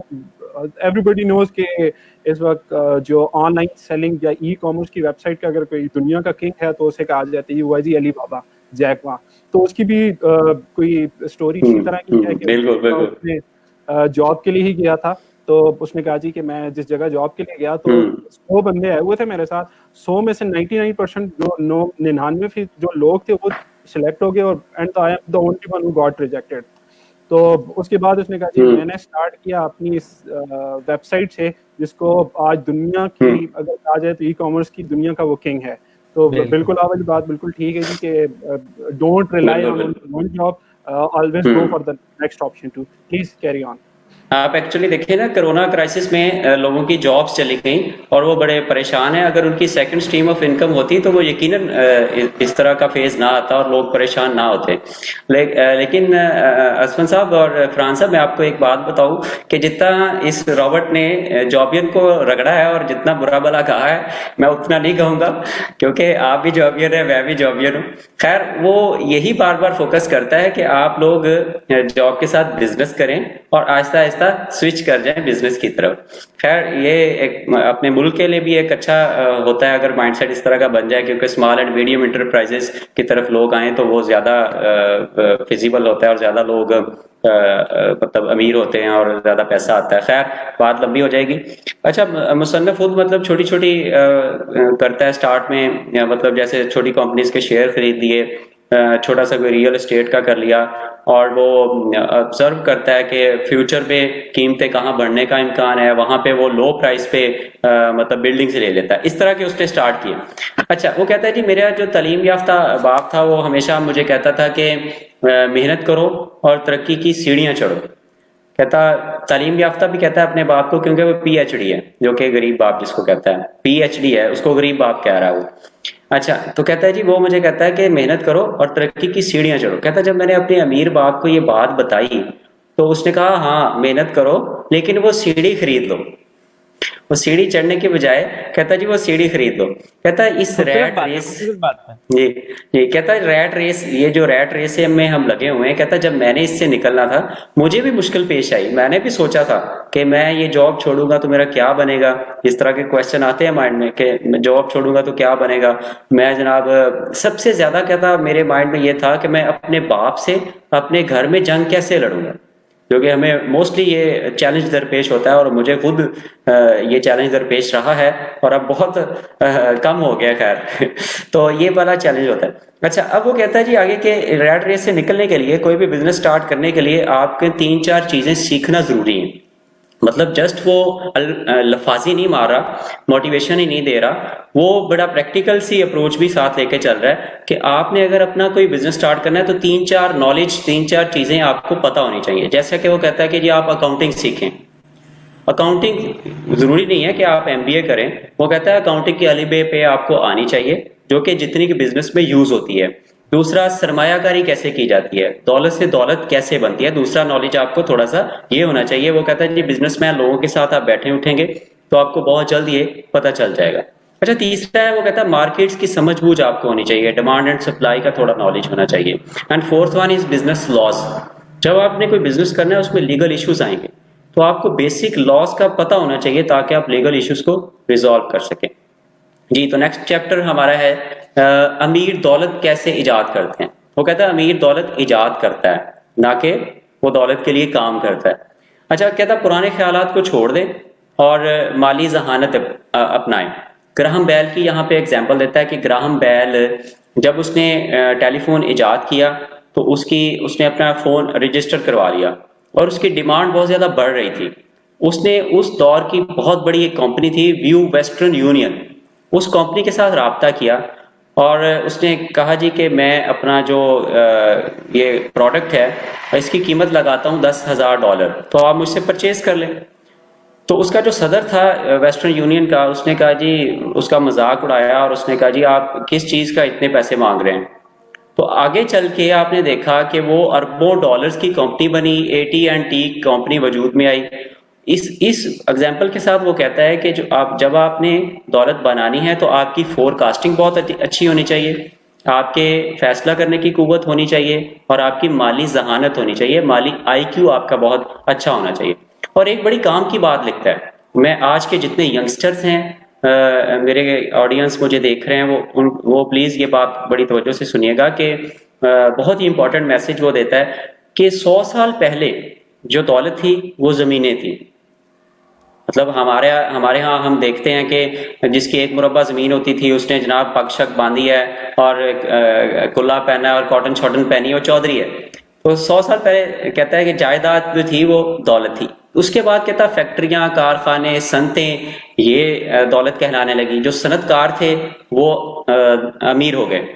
एवरीबॉडी नोज के इस वक्त जो ऑनलाइन सेलिंग या ई कॉमर्स की वेबसाइट का अगर कोई दुनिया का किंग है तो उसे कहा जाता है वो है जी अली बाबा, जैक मा। तो उसकी भी कोई स्टोरी इसी तरह की है कि जॉब के लिए ही गया था, तो उसने कहा जी कि मैं जिस जगह जॉब के लिए गया तो 100 बंदे आए हुए थे मेरे साथ, 100 में से 99% जो 99% जो लोग थे वो सिलेक्ट हो गए और and I am the only one who got rejected. तो उसके बाद उसने कहा जी मैंने स्टार्ट किया अपनी इस वेबसाइट से जिसको आज दुनिया की अगर कहा जाए तो ई कॉमर्स की दुनिया का वो किंग है। तो बिल्कुल आप वाली बात बिल्कुल ठीक है जी कि don't rely on one job, always go for the next option two. Please carry on. आप एक्चुअली देखिए ना, कोरोना क्राइसिस में लोगों की जॉब्स चली गई और वो बड़े परेशान हैं। अगर उनकी सेकंड स्ट्रीम ऑफ इनकम होती तो वो यकीनन इस तरह का फेज ना आता और लोग परेशान ना होते। लेकिन असफन साहब और फरहान साहब, मैं आपको एक बात बताऊं कि जितना इस रॉबर्ट ने जॉबियन को रगड़ा है और जितना बुरा भला कहा है, मैं उतना नहीं कहूंगा, क्योंकि आप भी जॉबियन है, मैं भी जॉबियन हूँ। खैर, वो यही बार बार फोकस करता है कि आप लोग जॉब के साथ बिजनेस करें और आहिस्ता आहिस्ता स्विच कर जाएं बिजनेस की तरफ। खैर, ये एक अपने मुल्क के लिए भी एक अच्छा होता है अगर माइंडसेट इस तरह का बन जाए, क्योंकि स्मॉल एंड मीडियम इंटरप्राइजेस की तरफ लोग आए तो वो ज्यादा फिजिबल होता है और ज्यादा लोग मतलब अमीर होते हैं और ज्यादा पैसा आता है। खैर, बात लंबी हो जाएगी। अच्छा, मुसन्नफ खुद मतलब छोटी छोटी करता है स्टार्ट में, मतलब जैसे छोटी कंपनीज के शेयर खरीद लिए, छोटा सा कोई रियल एस्टेट का कर लिया, और वो ऑब्जर्व करता है कि फ्यूचर में कीमतें कहाँ बढ़ने का इम्कान है, वहां पे वो लो प्राइस पे मतलब बिल्डिंग से ले लेता है। इस तरह के उसने स्टार्ट किया। अच्छा, वो कहता है जी मेरा जो तालीम याफ्ता बाप था वो हमेशा मुझे कहता था कि मेहनत करो और तरक्की की सीढ़ियां चढ़ो। कहता तालीम याफ्ता भी कहता है अपने बाप को, क्योंकि वो पीएचडी है, जो कि गरीब बाप जिसको कहता है, पीएचडी है उसको गरीब बाप कह रहा है वो। अच्छा, तो कहता है जी वो मुझे कहता है कि मेहनत करो और तरक्की की सीढ़ियां चढ़ो। कहता है जब मैंने अपने अमीर बाप को ये बात बताई तो उसने कहा हाँ मेहनत करो, लेकिन वो सीढ़ी खरीद लो। वो सीढ़ी चढ़ने के बजाय कहता जी वो सीढ़ी खरीद लो। कहता है इस रैट रेस, जी कहता है रैट रेस, ये जो रैट रेस में हम लगे हुए हैं, कहता जब मैंने इससे निकलना था मुझे भी मुश्किल पेश आई। मैंने भी सोचा था कि मैं ये जॉब छोड़ूंगा तो मेरा क्या बनेगा। इस तरह के क्वेश्चन आते हैं माइंड में कि मैं जॉब छोड़ूंगा तो क्या बनेगा। मैं जनाब सबसे ज्यादा कहता मेरे माइंड में ये था कि मैं अपने बाप से अपने घर में जंग कैसे लड़ूंगा, क्योंकि हमें मोस्टली ये चैलेंज दरपेश होता है और मुझे खुद ये चैलेंज दरपेश रहा है और अब बहुत कम हो गया। खैर, तो ये बड़ा चैलेंज होता है। अच्छा, अब वो कहता है जी आगे के रैट रेस से निकलने के लिए, कोई भी बिजनेस स्टार्ट करने के लिए आपके 3-4 चीजें सीखना जरूरी है। मतलब जस्ट वो लफाजी नहीं मार रहा, मोटिवेशन ही नहीं दे रहा, वो बड़ा प्रैक्टिकल सी अप्रोच भी साथ लेके चल रहा है कि आपने अगर अपना कोई बिजनेस स्टार्ट करना है तो 3-4 नॉलेज, 3-4 चीजें आपको पता होनी चाहिए। जैसा कि वो कहता है कि जी आप अकाउंटिंग सीखें। अकाउंटिंग जरूरी नहीं है कि आप एमबीए करें, वो कहता है अकाउंटिंग की अली बे पे आपको आनी चाहिए, जो कि जितनी की बिजनेस में यूज होती है। दूसरा, सरमायाकारी कैसे की जाती है, दौलत से दौलत कैसे बनती है, दूसरा नॉलेज आपको थोड़ा सा ये होना चाहिए। वो कहता है जी बिजनेसमैन लोगों के साथ आप बैठे उठेंगे तो आपको बहुत जल्द ये पता चल जाएगा। अच्छा, तीसरा है वो कहता है मार्केट्स की समझ-बूझ आपको होनी चाहिए, डिमांड एंड सप्लाई का थोड़ा नॉलेज होना चाहिए। And fourth one is business loss. जब आपने कोई बिजनेस करना है उसमें लीगल इश्यूज आएंगे, तो आपको बेसिक लॉस का पता होना चाहिए ताकि आप लीगल इश्यूज को रिजॉल्व कर सकें। जी, तो नेक्स्ट चैप्टर हमारा है अमीर दौलत कैसे इजाद करते हैं। वो कहता है अमीर दौलत इजाद करता है, ना कि वो दौलत के लिए काम करता है। अच्छा, कहता है पुराने ख्यालात को छोड़ दें और माली जहानत अपनाएं। ग्राहम बेल की यहाँ पे एग्जांपल देता है कि ग्राहम बेल जब उसने टेलीफोन इजाद किया तो उसने अपना फोन रजिस्टर करवा लिया और उसकी डिमांड बहुत ज्यादा बढ़ रही थी। उसने उस दौर की बहुत बड़ी एक कंपनी थी व्यू वेस्टर्न यूनियन, उस कंपनी के साथ राब्ता किया और उसने कहा जी कि मैं अपना जो ये प्रोडक्ट है इसकी कीमत लगाता हूँ $10,000, तो आप मुझसे परचेज कर लें। तो उसका जो सदर था वेस्टर्न यूनियन का, उसने कहा जी, उसका मजाक उड़ाया और उसने कहा जी आप किस चीज़ का इतने पैसे मांग रहे हैं। तो आगे चल के आपने देखा कि वो अरबों डॉलर्स की कंपनी बनी, AT&T कंपनी वजूद में आई। इस एग्जाम्पल के साथ वो कहता है कि जब आपने दौलत बनानी है तो आपकी फोरकास्टिंग बहुत अच्छी होनी चाहिए, आपके फैसला करने की कुव्वत होनी चाहिए और आपकी माली जहानत होनी चाहिए, माली IQ आपका बहुत अच्छा होना चाहिए। और एक बड़ी काम की बात लिखता है, मैं आज के जितने यंगस्टर्स हैं मेरे ऑडियंस मुझे देख रहे हैं वो प्लीज ये बात बड़ी तवज्जो से सुनिएगा कि बहुत ही इंपॉर्टेंट मैसेज वो देता है कि 100 साल पहले जो दौलत थी वो जमीनें थी। मतलब हमारे यहाँ हम देखते हैं कि जिसकी एक मुरब्बा जमीन होती थी उसने जनाब पग शक बांधी है और कुल्ला पहना है और कॉटन शॉटन पहनी है, वो चौधरी है। तो 100 साल पहले कहता है कि जायदाद जो थी वो दौलत थी। उसके बाद कहता है फैक्ट्रियां, कारखाने, सनतें ये दौलत कहलाने लगी। जो सनतकार थे वो अमीर हो गए।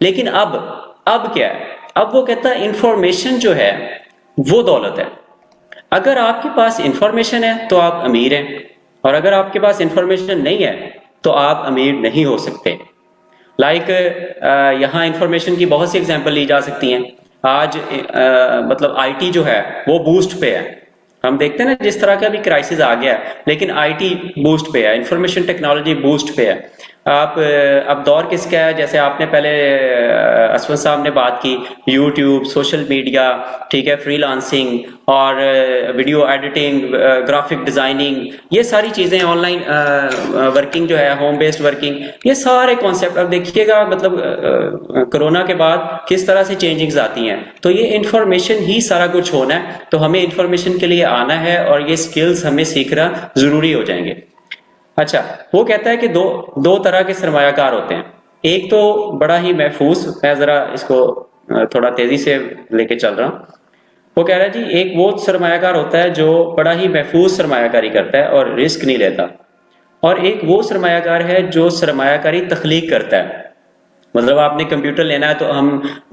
लेकिन अब क्या है? अब वो कहता है इंफॉर्मेशन जो है वो दौलत है। अगर आपके पास इंफॉर्मेशन है तो आप अमीर हैं, और अगर आपके पास इंफॉर्मेशन नहीं है तो आप अमीर नहीं हो सकते। यहाँ इंफॉर्मेशन की बहुत सी एग्जांपल ली जा सकती हैं। आज मतलब IT जो है वो बूस्ट पे है। हम देखते हैं ना जिस तरह का भी क्राइसिस आ गया है, लेकिन IT बूस्ट पे है, इंफॉर्मेशन टेक्नोलॉजी बूस्ट पे है। अब दौर किसका है? जैसे आपने पहले असफद साहब ने बात की, यूट्यूब, सोशल मीडिया, ठीक है, फ्रीलांसिंग और वीडियो एडिटिंग, ग्राफिक डिजाइनिंग, ये सारी चीजें, ऑनलाइन वर्किंग जो है, होम बेस्ड वर्किंग, ये सारे कॉन्सेप्ट अब देखिएगा मतलब कोरोना के बाद किस तरह से चेंजिंग्स आती हैं। तो ये इंफॉर्मेशन ही सारा कुछ होना है, तो हमें इंफॉर्मेशन के लिए आना है और ये स्किल्स हमें सीखना जरूरी हो जाएंगे। अच्छा, वो कहता है कि दो तरह के सरमायाकार होते हैं। एक तो बड़ा ही महफूज, मैं जरा इसको थोड़ा तेजी से लेके चल रहा हूं। वो कह रहा है जी, एक वो सरमायाकार होता है जो बड़ा ही महफूज सरमायाकारी करता है और रिस्क नहीं लेता, और एक वो सरमायाकार है जो सरमायाकारी तख्लीक करता है। मतलब आपने कंप्यूटर लेना है तो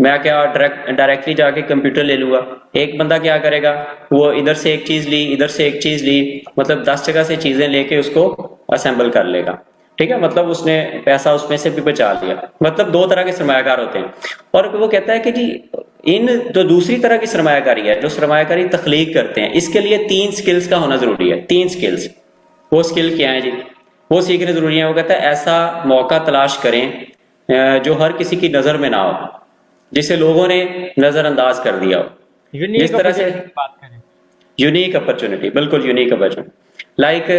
मैं क्या डायरेक्टली जाके कंप्यूटर ले लूंगा। एक बंदा क्या करेगा, वो इधर से एक चीज ली, इधर से एक चीज ली, मतलब 10 जगह से चीजें लेके उसको असेंबल कर लेगा। ठीक है, मतलब उसने पैसा उसमें से भी बचा लिया। मतलब दो तरह के सरमायाकार होते हैं। और वो कहता है कि जी इन जो दूसरी तरह की सरमायाकारी है, जो सरमायाकारी तख्लीक करते हैं, इसके लिए 3 स्किल्स का होना जरूरी है। 3 स्किल्स, वो स्किल क्या है जी? वो सीखने जरूरी है। वो कहता है ऐसा मौका तलाश करें जो हर किसी की नजर में ना हो, जिसे लोगों ने नजरअंदाज कर दिया हो। जिस तरह से बात करें, यूनिक अपॉर्चुनिटी, बिल्कुल यूनिक अपॉर्चुनिटी।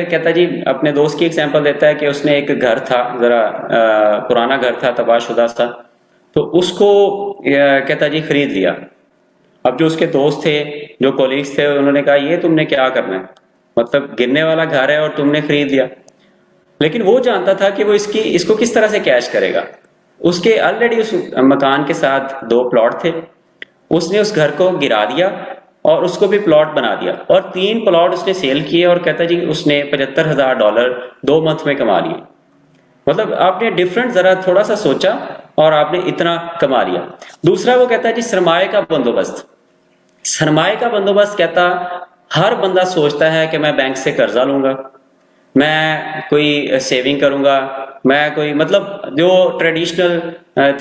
कहता जी, अपने दोस्त की एग्जांपल देता है कि उसने एक घर था, जरा पुराना घर था, तबाहशुदा सा, तो उसको कहता जी खरीद लिया। अब जो उसके दोस्त थे, जो कोलीग्स थे, उन्होंने कहा ये तुमने क्या करना है, मतलब गिरने वाला घर है और तुमने खरीद लिया। लेकिन वो जानता था कि वो इसको किस तरह से कैश करेगा। उसके ऑलरेडी उस मकान के साथ 2 प्लॉट थे, उसने उस घर को गिरा दिया और उसको भी प्लॉट बना दिया, और 3 प्लॉट उसने सेल किए, और कहता जी उसने $75,000 2 मंथ में कमा लिए। मतलब आपने डिफरेंट जरा थोड़ा सा सोचा और आपने इतना कमा लिया। दूसरा वो कहता है जी सरमाए का बंदोबस्त। सरमाए का बंदोबस्त कहता हर बंदा सोचता है कि मैं बैंक से कर्जा लूंगा, मैं कोई सेविंग करूंगा, मैं कोई मतलब जो ट्रेडिशनल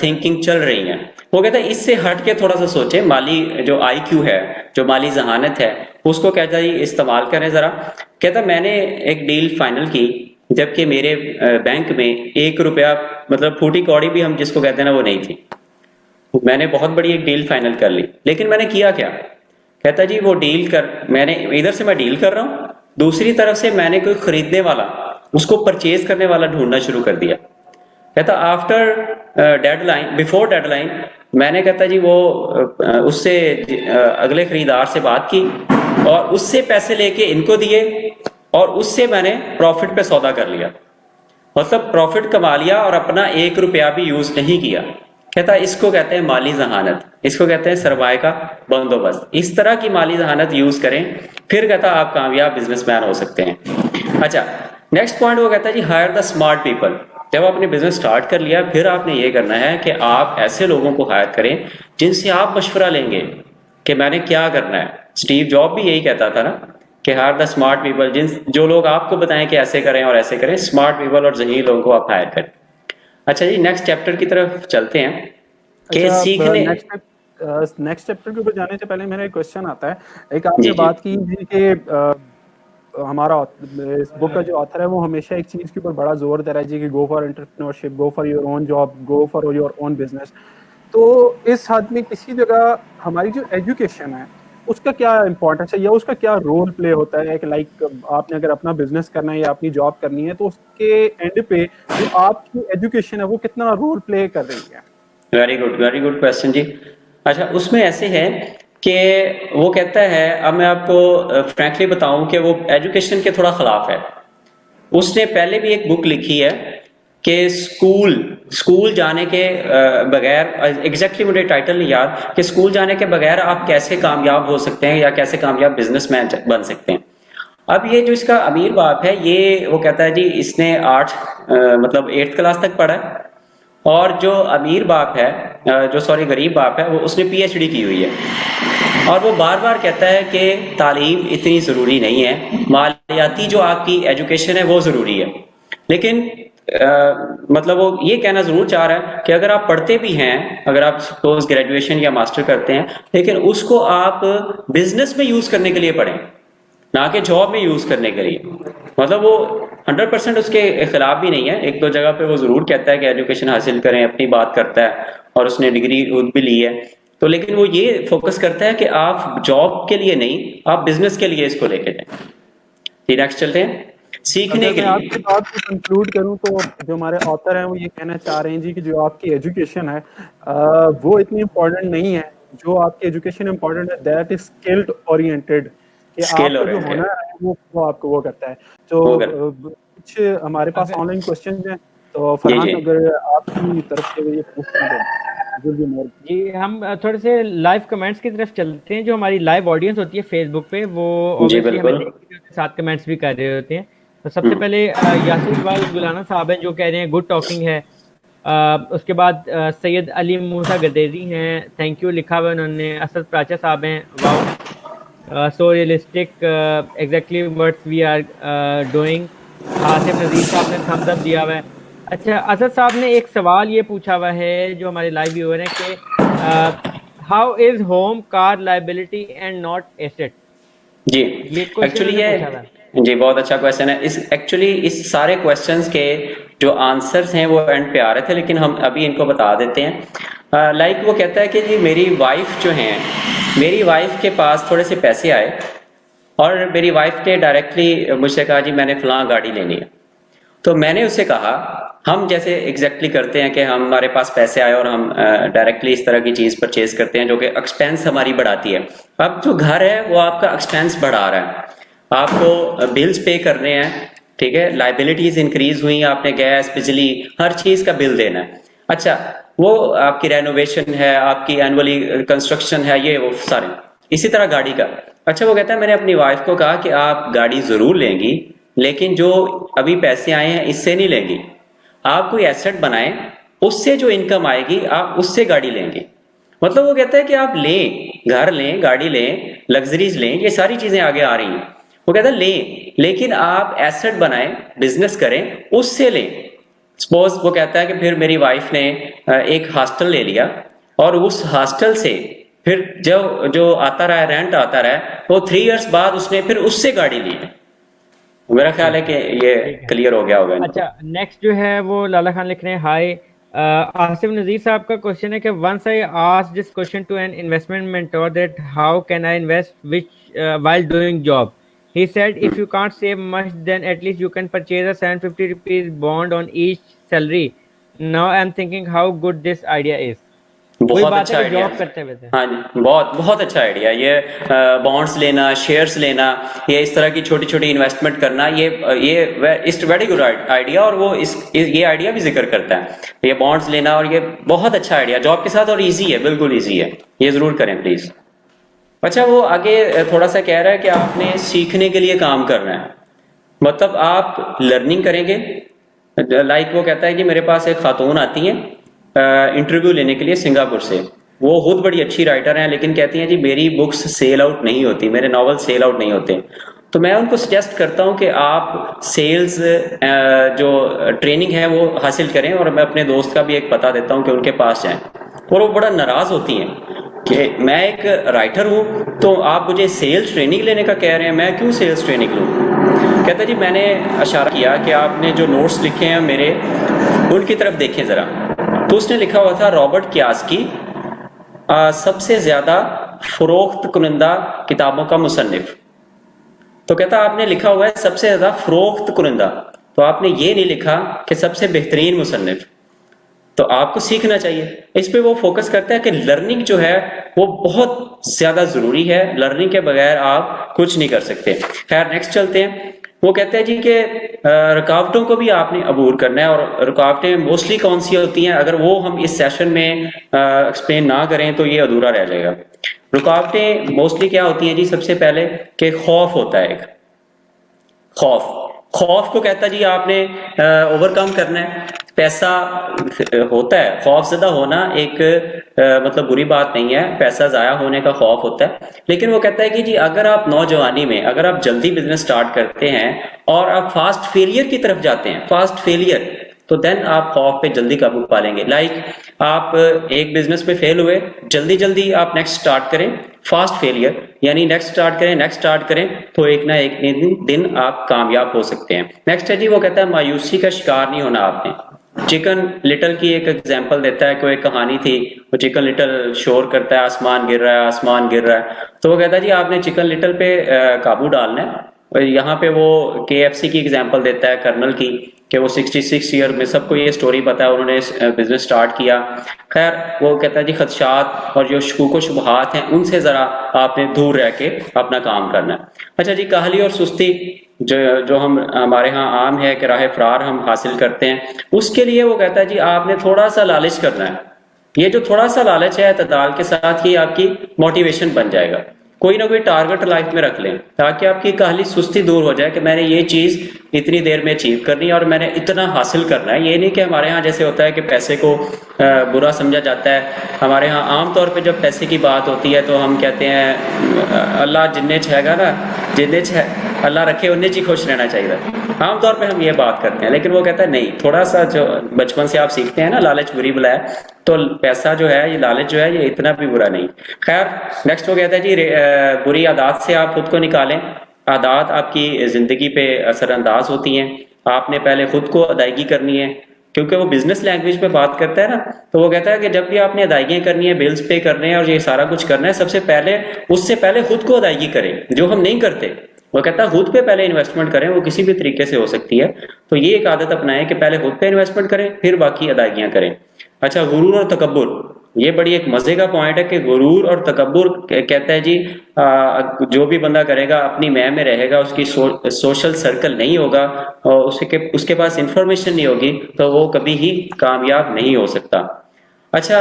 थिंकिंग चल रही है। वो कहता है इससे हट के थोड़ा सा सोचे, माली जो IQ है, जो माली जहानत है, उसको कहता है इस्तेमाल करें जरा। कहता मैंने एक डील फाइनल की जबकि मेरे बैंक में 1 रुपया मतलब फूटी कौड़ी भी हम जिसको कहते हैं ना वो नहीं थी। मैंने बहुत बड़ी एक डील फाइनल कर ली, लेकिन मैंने किया क्या, कहता जी वो डील कर, मैंने इधर से मैं डील कर रहा हूँ, दूसरी तरफ से मैंने कोई खरीदने वाला, उसको परचेज करने वाला ढूंढना शुरू कर दिया। कहता आफ्टर डेडलाइन, बिफोर डेडलाइन, मैंने कहता जी वो उससे अगले खरीदार से बात की और उससे पैसे लेके इनको दिए और उससे मैंने प्रॉफिट पे सौदा कर लिया, मतलब प्रॉफिट कमा लिया और अपना 1 रुपया भी यूज नहीं किया। कहता इसको कहते हैं माली जहानत, इसको कहते हैं सरमाए का बंदोबस्त। इस तरह की माली जहानत यूज करें, फिर कहता आप कामयाब बिजनेसमैन हो सकते हैं। अच्छा, नेक्स्ट पॉइंट वो कहता है जी हायर द स्मार्ट पीपल। जब आपने बिजनेस स्टार्ट कर लिया, फिर आपने ये करना है कि आप ऐसे लोगों को हायर करें जिनसे आप मशवरा लेंगे कि मैंने क्या करना है। स्टीव जॉब भी यही कहता था ना कि हायर द स्मार्ट पीपल, जो लोग आपको बताएं कि ऐसे करें और ऐसे करें, स्मार्ट पीपल और ज़हीन लोगों को आप हायर करें। अच्छा जी, नेक्स्ट चैप्टर की तरफ चलते हैं कि सीखने। नेक्स्ट चैप्टर के ऊपर जाने से पहले मेरा एक क्वेश्चन आता है। एक आपने बात की थी कि हमारा इस बुक का जो ऑथर है वो हमेशा एक चीज के ऊपर बड़ा जोर दे रहा है जी कि go for entrepreneurship, go for your own job, go for your own business. तो इस हद में किसी जगह हमारी जो एजुकेशन है उसका क्या इंपॉर्टेंस है या उसका क्या रोल प्ले होता है कि लाइक आपने अगर अपना बिजनेस करना है या अपनी जॉब करनी है तो उसके एंड पे जो आपकी एजुकेशन है वो कितना रोल प्ले कर रही है? वेरी गुड क्वेश्चन जी। अच्छा, उसमें ऐसे है कि वो कहता है, अब मैं आपको फ्रैंकली बताऊं कि वो एजुकेशन के थोड़ा खिलाफ है। उसने पहले भी एक बुक लिखी है कि स्कूल जाने के बगैर, एग्जैक्टली मुझे टाइटल नहीं याद, कि स्कूल जाने के बगैर आप कैसे कामयाब हो सकते हैं या कैसे कामयाब बिजनेसमैन बन सकते हैं। अब ये जो इसका अमीर बाप है, ये वो कहता है जी इसने 8th क्लास तक पढ़ा है, और जो अमीर बाप है, गरीब बाप है, वो उसने PhD की हुई है। और वो बार बार कहता है कि तालीम इतनी ज़रूरी नहीं है, मालियाती जो आपकी एजुकेशन है वो ज़रूरी है। लेकिन मतलब वो ये कहना ज़रूर चाह रहा है कि अगर आप पढ़ते भी हैं, अगर आप पोस्ट ग्रेजुएशन या मास्टर करते हैं, लेकिन उसको आप बिजनेस में यूज़ करने के लिए पढ़ें, ना कि जॉब में यूज़ करने के लिए। मतलब वो 100% उसके खिलाफ भी नहीं है। एक दो जगह पे वो जरूर कहता है कि एजुकेशन हासिल करें, अपनी बात करता है, और उसने डिग्री खुद भी ली है। तो लेकिन वो ये फोकस करता है कि आप जॉब के लिए नहीं, आप बिजनेस के लिए इसको लेके जाएं। ठीक, नेक्स्ट चलते हैं सीखने के लिए। आपकी बात को कंक्लूड करूं तो जो हमारे ऑथर हैं वो ये कहना चाह रहे हैं जी कि जो आपकी एजुकेशन है वो इतनी इम्पोर्टेंट नहीं है। जो आपकी एजुकेशन इम्पोर्टेंट है दैट इज स्किल्ड ओरिएंटेड, कि आपको जो होना है वो आपको वो करता है। तो कुछ हमारे पास ऑनलाइन क्वेश्चन हैं, तो फरहान अगर आपकी तरफ से ये पूछना जी, हम थोड़े से लाइव कमेंट्स की तरफ चलते हैं। जो हमारी लाइव ऑडियंस होती है फेसबुक पे, वो ऑब्वियसली हमें साथ कमेंट्स भी कर रहे होते हैं। तो सबसे पहले यासिर इकबाल गुलाना साहब हैं जो कह रहे हैं गुड टॉकिंग है। उसके बाद सैयद अली मूसा गदेरी हैं, थैंक यू लिखा हुआ उन्होंने। असद प्राचा साहब हैं, wow so realistic, exactly what we are doing. Asif Nazir साहब ने थम्स अप दिया हुआ है। अच्छा, असद साहब ने एक सवाल ये पूछा हुआ है जो हमारे लाइव व्यूअर हैं कि how is home car liability and not asset. जी, एक्चुअली ये जी बहुत अच्छा क्वेश्चन है। इस सारे क्वेश्चंस के जो आंसर्स हैं वो एंड पे आ रहे थे, लेकिन हम अभी इनको बता देते हैं। लाइक वो कहता है कि जी मेरी वाइफ जो हैं, मेरी वाइफ के पास थोड़े से पैसे आए और मेरी वाइफ ने डायरेक्टली मुझसे कहा जी मैंने फलां गाड़ी लेनी है। तो मैंने उससे कहा, हम जैसे एग्जैक्टली करते हैं कि हमारे पास पैसे आए और हम डायरेक्टली इस तरह की चीज परचेज करते हैं जो कि एक्सपेंस हमारी बढ़ाती है। अब जो घर है वो आपका एक्सपेंस बढ़ा रहा है, आपको बिल्स पे करने हैं, ठीक है, लाइबिलिटीज इंक्रीज हुई, आपने गैस बिजली हर चीज का बिल देना है। अच्छा, वो आपकी रेनोवेशन है, आपकी एनुअली कंस्ट्रक्शन है, ये वो सारे। इसी तरह गाड़ी का। अच्छा, वो कहता है मैंने अपनी वाइफ को कहा कि आप गाड़ी जरूर लेंगी, लेकिन जो अभी पैसे आए हैं इससे नहीं लेंगी, आप कोई एसेट बनाएं, उससे जो इनकम आएगी आप उससे गाड़ी लेंगे। मतलब वो कहता है कि आप लें, घर लें, गाड़ी लें, लग्जरीज लें, ये सारी चीजें आगे आ रही हैं। वो कहता है लें, लेकिन आप एसेट बनाएं, बिजनेस करें, उससे लें। सपोज वो कहता है कि फिर मेरी वाइफ ने एक हॉस्टल ले लिया और उस हॉस्टल से फिर जो आता रहा, रेंट आता रहा, वो 3 इयर्स बाद उसने फिर उससे गाड़ी ली है। मेरा ख्याल है कि ये ठीक है। क्लियर हो गया होगा इनको। अच्छा, नेक्स्ट जो है वो लाला खान लिख रहे हैं, हाय आसिफ नज़ीर साहब का क्वेश्चन है कि once I asked this question to an investment mentor that how can I invest which while doing job, he said if you can't save much then at least you can purchase a 750 rupees bond on each salary. Now I'm thinking how good this idea is. वही बहुत बात अच्छा है कि आइडिया जॉब करते हुए थे। हाँ जी, बहुत बहुत अच्छा आइडिया ये। बॉन्ड्स लेना, शेयर्स लेना, ये इस तरह की छोटी छोटी इन्वेस्टमेंट करना, ये इस वेरी गुड आइडिया। और वो ये आइडिया भी जिक्र करता है, ये बॉन्ड्स लेना, और ये बहुत अच्छा आइडिया जॉब के साथ, और इजी है, बिल्कुल इजी है, ये जरूर करें प्लीज। अच्छा, वो आगे थोड़ा सा कह रहा है कि आपने सीखने के लिए काम करना है, मतलब आप लर्निंग करेंगे। लाइक वो कहता है कि मेरे पास एक खातून आती है इंटरव्यू लेने के लिए सिंगापुर से, वो खुद बड़ी अच्छी राइटर हैं, लेकिन कहती हैं जी मेरी बुक्स सेल आउट नहीं होती, मेरे नॉवल सेल आउट नहीं होते। तो मैं उनको सजेस्ट करता हूं कि आप सेल्स जो ट्रेनिंग है वो हासिल करें, और मैं अपने दोस्त का भी एक पता देता हूं कि उनके पास जाएं। और वो बड़ा नाराज होती हैं कि मैं एक राइटर हूं तो आप मुझे सेल्स ट्रेनिंग लेने का कह रहे हैं, मैं क्यों सेल्स ट्रेनिंग लूं। कहता जी मैंने इशारा किया कि आपने जो नोट्स लिखे हैं मेरे, उनकी तरफ देखें जरा। तो उसने लिखा हुआ था रॉबर्ट कियास्की सबसे ज्यादा फरोख्त कुनिंदा किताबों का मुसन्निफ। तो कहता आपने लिखा हुआ है सबसे ज्यादा फरोख्त कुनिंदा, तो आपने ये नहीं लिखा कि सबसे बेहतरीन मुसन्निफ। तो आपको सीखना चाहिए। इस पे वो फोकस करता है कि लर्निंग जो है वो बहुत ज्यादा जरूरी है, लर्निंग के बगैर आप कुछ नहीं कर सकते। खैर नेक्स्ट चलते हैं। वो कहते हैं जी कि रुकावटों को भी आपने अबूर करना है, और रुकावटें मोस्टली कौन सी होती हैं, अगर वो हम इस सेशन में एक्सप्लेन ना करें तो ये अधूरा रह जाएगा। रुकावटें मोस्टली क्या होती हैं जी, सबसे पहले कि खौफ होता है, एक खौफ को कहता जी आपने ओवरकम करना है। पैसा होता है, खौफजदा होना एक मतलब बुरी बात नहीं है, पैसा जाया होने का खौफ होता है, लेकिन वो कहता है कि जी अगर आप नौजवानी में, अगर आप जल्दी बिजनेस स्टार्ट करते हैं और आप फास्ट फेलियर की तरफ जाते हैं, फास्ट फेलियर, तो देन आप खौफ पे जल्दी काबू पा लेंगे। लाइक आप एक बिजनेस में फेल हुए, जल्दी जल्दी आप नेक्स्ट स्टार्ट करें, फास्ट फेलियर यानी नेक्स्ट स्टार्ट करें, तो एक ना एक दिन आप कामयाब हो सकते हैं। नेक्स्ट है जी, वो कहता है मायूसी का शिकार नहीं होना आपने। चिकन लिटल की एक एग्जांपल देता है, कोई कहानी थी, वो चिकन लिटल शोर करता है आसमान गिर रहा है, तो वो कहता है जी आपने चिकन लिटल पे काबू डालना है। यहाँ पे वो KFC की एग्जांपल देता है, कर्नल की, कि वो 66 ईयर में, सबको ये स्टोरी पता है, उन्होंने बिजनेस स्टार्ट किया। खैर वो कहता है जी खदशात और जो शकूक व शुबहात हैं उनसे जरा आपने दूर रह के अपना काम करना है। अच्छा जी, काहली और सुस्ती जो हमारे यहाँ आम है कि राह फरार हम हासिल करते हैं, उसके लिए वो कहता है जी आपने थोड़ा सा लालच करना है। ये जो थोड़ा सा लालच है तदाल के साथ ही आपकी मोटिवेशन बन जाएगा। कोई ना कोई टारगेट लाइफ में रख लें ताकि आपकी काहली सुस्ती दूर हो जाए कि मैंने ये चीज इतनी देर में अचीव करनी है और मैंने इतना हासिल करना है। ये नहीं कि हमारे यहाँ जैसे होता है कि पैसे को बुरा समझा जाता है। हमारे यहाँ आमतौर पे जब पैसे की बात होती है तो हम कहते हैं अल्लाह जिन्ने छेगा ना, जिन्ने अल्लाह रखे उन्हें जी खुश रहना चाहिए, आमतौर पे हम ये बात करते हैं। लेकिन वो कहता है नहीं, थोड़ा सा जो बचपन से आप सीखते हैं ना, लालच बुरी बला है, तो पैसा जो है, ये लालच जो है, ये इतना भी बुरा नहीं। खैर नेक्स्ट वो कहता है जी बुरी आदत से आप खुद को निकालें। आदत आपकी जिंदगी पे असरअंदाज होती हैं, आपने पहले खुद को अदायगी करनी है, क्योंकि वो बिजनेस लैंग्वेज में बात करता है ना, तो वो कहता है कि जब भी आपने अदायगियां करनी है, बिल्स पे करने हैं और ये सारा कुछ करना है, सबसे पहले उससे पहले खुद को अदायगी करें, जो हम नहीं करते। वो कहता है खुद पे पहले इन्वेस्टमेंट करें, वो किसी भी तरीके से हो सकती है। तो ये एक आदत अपनाएं कि पहले खुद पे इन्वेस्टमेंट करें, फिर बाकी अदायगियां करें। अच्छा, गुरूर और तकब्बुर, ये बड़ी एक मजे का पॉइंट है कि गुरूर और तकब्बुर कहता है जी जो भी बंदा करेगा अपनी मैं में रहेगा, उसकी सोशल सर्कल नहीं होगा और उसके पास इंफॉर्मेशन नहीं होगी, तो वो कभी ही कामयाब नहीं हो सकता। अच्छा,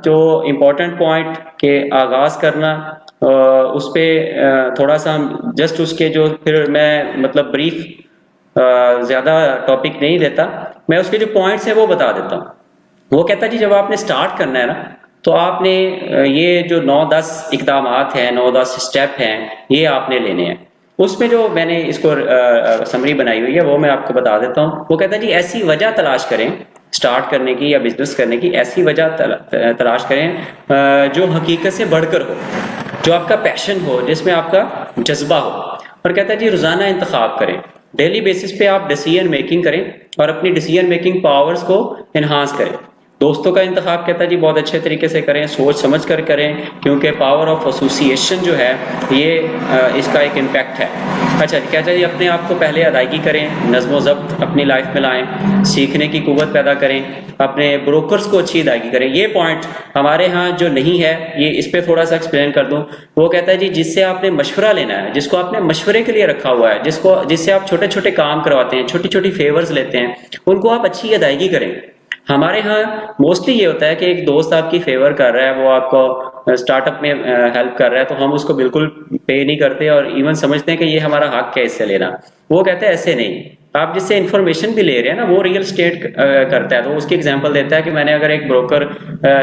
जो इम्पोर्टेंट पॉइंट के आगाज करना, उस पे थोड़ा सा हम जस्ट उसके जो फिर मैं मतलब ब्रीफ ज्यादा टॉपिक नहीं देता, मैं उसके जो पॉइंट्स है वो बता देता हूँ। वो कहता है जी जब आपने स्टार्ट करना है ना, तो आपने ये जो 9-10 इकदामात हैं, 9-10 स्टेप हैं, ये आपने लेने हैं। उसमें जो मैंने इसको समरी बनाई हुई है वो मैं आपको बता देता हूँ। वो कहता है जी ऐसी वजह तलाश करें स्टार्ट करने की या बिजनेस करने की, ऐसी वजह तलाश करें जो हकीकत से बढ़कर हो, जो आपका पैशन हो, जिसमें आपका जज्बा हो। और कहता है जी रोजाना इंतखाब करें, डेली बेसिस पे आप डिसीजन मेकिंग करें और अपनी डिसीजन मेकिंग पावर्स को एनहांस करें। दोस्तों का इंतखाब कहता है जी बहुत अच्छे तरीके से करें, सोच समझ कर करें, क्योंकि पावर ऑफ एसोसिएशन जो है ये इसका एक इम्पैक्ट है। अच्छा कहता है जी अपने आप को पहले अदायगी करें, नज़्म व ज़ब्त अपनी लाइफ में लाएं, सीखने की कुव्वत पैदा करें, अपने ब्रोकर्स को अच्छी अदायगी करें। ये पॉइंट हमारे यहाँ जो नहीं है, ये इस पर थोड़ा सा एक्सप्लेन कर दूं। वो कहता है जी जिससे आपने मशवरा लेना है, जिसको आपने मशवरे के लिए रखा हुआ है, जिससे आप छोटे छोटे काम करवाते हैं, छोटी छोटी फेवर्स लेते हैं, उनको आप अच्छी अदायगी करें। हमारे यहाँ मोस्टली ये होता है कि एक दोस्त आपकी फेवर कर रहा है, वो आपको स्टार्टअप में हेल्प कर रहा है, तो हम उसको बिल्कुल पे नहीं करते और इवन समझते हैं कि ये हमारा हक है इससे लेना। वो कहते हैं ऐसे नहीं, आप जिससे इन्फॉर्मेशन भी ले रहे हैं ना, वो रियल स्टेट करता है। तो उसकी एग्जांपल देता है कि मैंने अगर एक ब्रोकर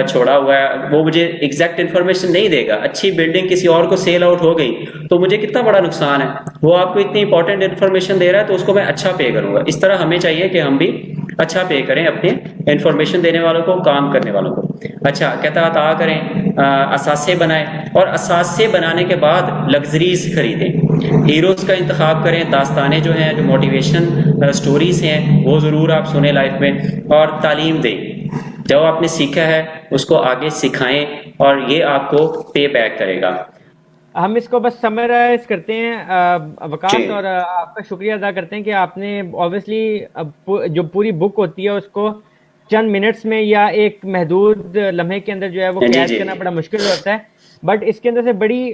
छोड़ा हुआ है, वो मुझे एग्जैक्ट इन्फॉर्मेशन नहीं देगा, अच्छी बिल्डिंग किसी और को सेल आउट हो गई तो मुझे कितना बड़ा नुकसान है। वो आपको इतनी इंपॉर्टेंट इन्फॉर्मेशन दे रहा है तो उसको मैं अच्छा पे करूंगा। इस तरह हमें चाहिए कि हम भी अच्छा पे करें अपने इन्फॉर्मेशन देने वालों को, काम करने वालों को। अच्छा कहता है अता करें, असासे बनाएं और असासे बनाने के बाद लग्जरीज खरीदें, हीरोज का इंतखाब करें, दास्तानें जो हैं, जो मोटिवेशन स्टोरीज हैं वो ज़रूर आप सुने लाइफ में, और तालीम दें, जो आपने सीखा है उसको आगे सिखाएं और ये आपको पे बैक करेगा। हम इसको बस समराइज करते हैं वकास, जी। और आपका शुक्रिया अदा करते हैं कि आपने ऑब्वियसली जो पूरी बुक होती है उसको चंद मिनट्स में या एक महदूद लम्हे के अंदर जो है वो जी, कैच जी। करना बड़ा मुश्किल होता है, बट इसके अंदर से बड़ी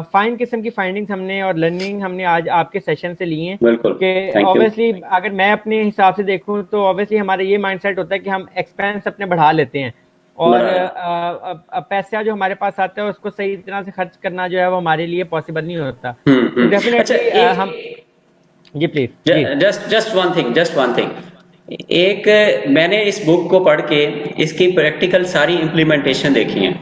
फाइन किस्म की फाइंडिंग्स हमने और लर्निंग हमने आज आपके सेशन से ली हैं। बिल्कुल, कि थैंक यू। ऑब्वियसली अगर मैं अपने हिसाब से देखूं तो ऑब्वियसली हमारा ये माइंडसेट होता है कि हम एक्सपेंस अपने बढ़ा लेते हैं और पैसा जो हमारे पास आता है उसको सही तरह से खर्च करना जो है वो हमारे लिए पॉसिबल नहीं होता। तो डेफिनेटली अच्छा, हम जी प्लीज जी जस्ट वन थिंग, एक मैंने इस बुक को पढ़ के इसकी प्रैक्टिकल सारी इम्प्लीमेंटेशन देखी है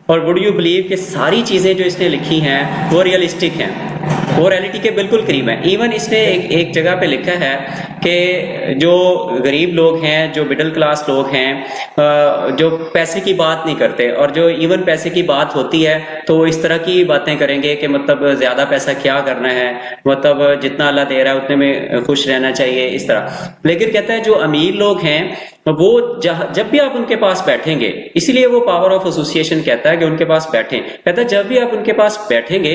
और वुड यू बिलीव कि सारी चीजें जो इसने लिखी हैं वो रियलिस्टिक हैं, वो रियलिटी के बिल्कुल करीब है। इवन इसने एक जगह पे लिखा है कि जो गरीब लोग हैं, जो मिडिल क्लास लोग हैं, जो पैसे की बात नहीं करते और जो इवन पैसे की बात होती है तो वो इस तरह की बातें करेंगे कि मतलब ज्यादा पैसा क्या करना है, मतलब जितना अल्लाह दे रहा है उतने में खुश रहना चाहिए, इस तरह। लेकिन कहता है जो अमीर लोग हैं वो जब भी आप उनके पास बैठेंगे, इसीलिए वो पावर ऑफ एसोसिएशन कहता है कि उनके पास बैठें। कहता है जब भी आप उनके पास बैठेंगे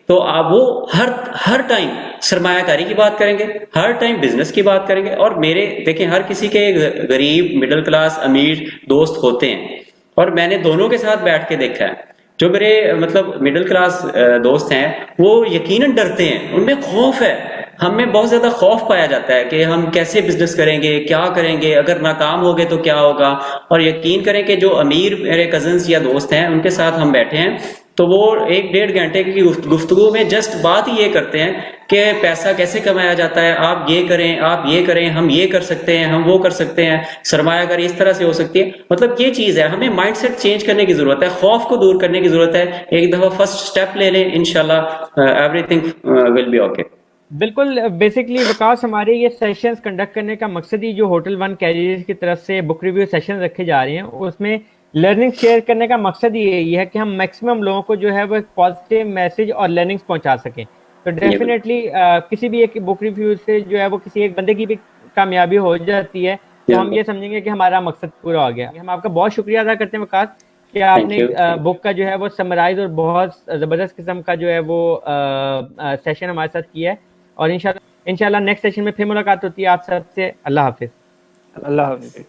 तो आप वो हर टाइम सरमायाकारी की बात करेंगे, हर टाइम बिजनेस की बात करेंगे। और मेरे देखें, हर किसी के गरीब, मिडिल क्लास, अमीर दोस्त होते हैं और मैंने दोनों के साथ बैठ के देखा है। जो मेरे मतलब मिडिल क्लास दोस्त हैं वो यकीनन डरते हैं, उनमें खौफ है, हमें बहुत ज्यादा खौफ पाया जाता है कि हम कैसे बिजनेस करेंगे, क्या करेंगे, अगर नाकाम हो गए तो क्या होगा। और यकीन करें कि जो अमीर मेरे कजन्स या दोस्त हैं उनके साथ हम बैठे हैं तो वो 1-1.5 घंटे की गुफ्तगू में जस्ट बात ही ये करते हैं कि पैसा कैसे कमाया जाता है, आप ये करें, आप ये करें, हम ये कर सकते हैं, हम वो कर सकते हैं, सरमायाकारी इस तरह से हो सकती है। मतलब ये चीज है, हमें माइंडसेट चेंज करने की जरूरत है, खौफ को दूर करने की जरूरत है। एक दफा फर्स्ट स्टेप ले लें, इंशाल्लाह एवरीथिंग विल बी ओके। बिल्कुल, बेसिकली विकास हमारे ये सेशंस कंडक्ट करने का मकसद ही जो होटल वन कैरियर्स की तरफ से बुक रिव्यू सेशन रखे जा रहे हैं उसमें लर्निंग शेयर करने का मकसद ही यही है कि हम मैक्सिमम लोगों को जो है वो एक पॉजिटिव मैसेज और लर्निंग्स पहुंचा सकें। तो डेफिनेटली किसी भी एक बुक रिव्यू से जो है वो किसी एक बंदे की भी कामयाबी हो जाती है तो हम ये समझेंगे कि हमारा मकसद पूरा हो गया। हम आपका बहुत शुक्रिया अदा करते हैं विकास कि आपने बुक का जो है वो समराइज और बहुत ज़बरदस्त किस्म का जो है वो सेशन हमारे साथ किया है। और इंशाल्लाह नेक्स्ट सेशन में फिर मुलाकात होती है आप सबसे। अल्लाह हाफिज। अल्लाह हाफिज।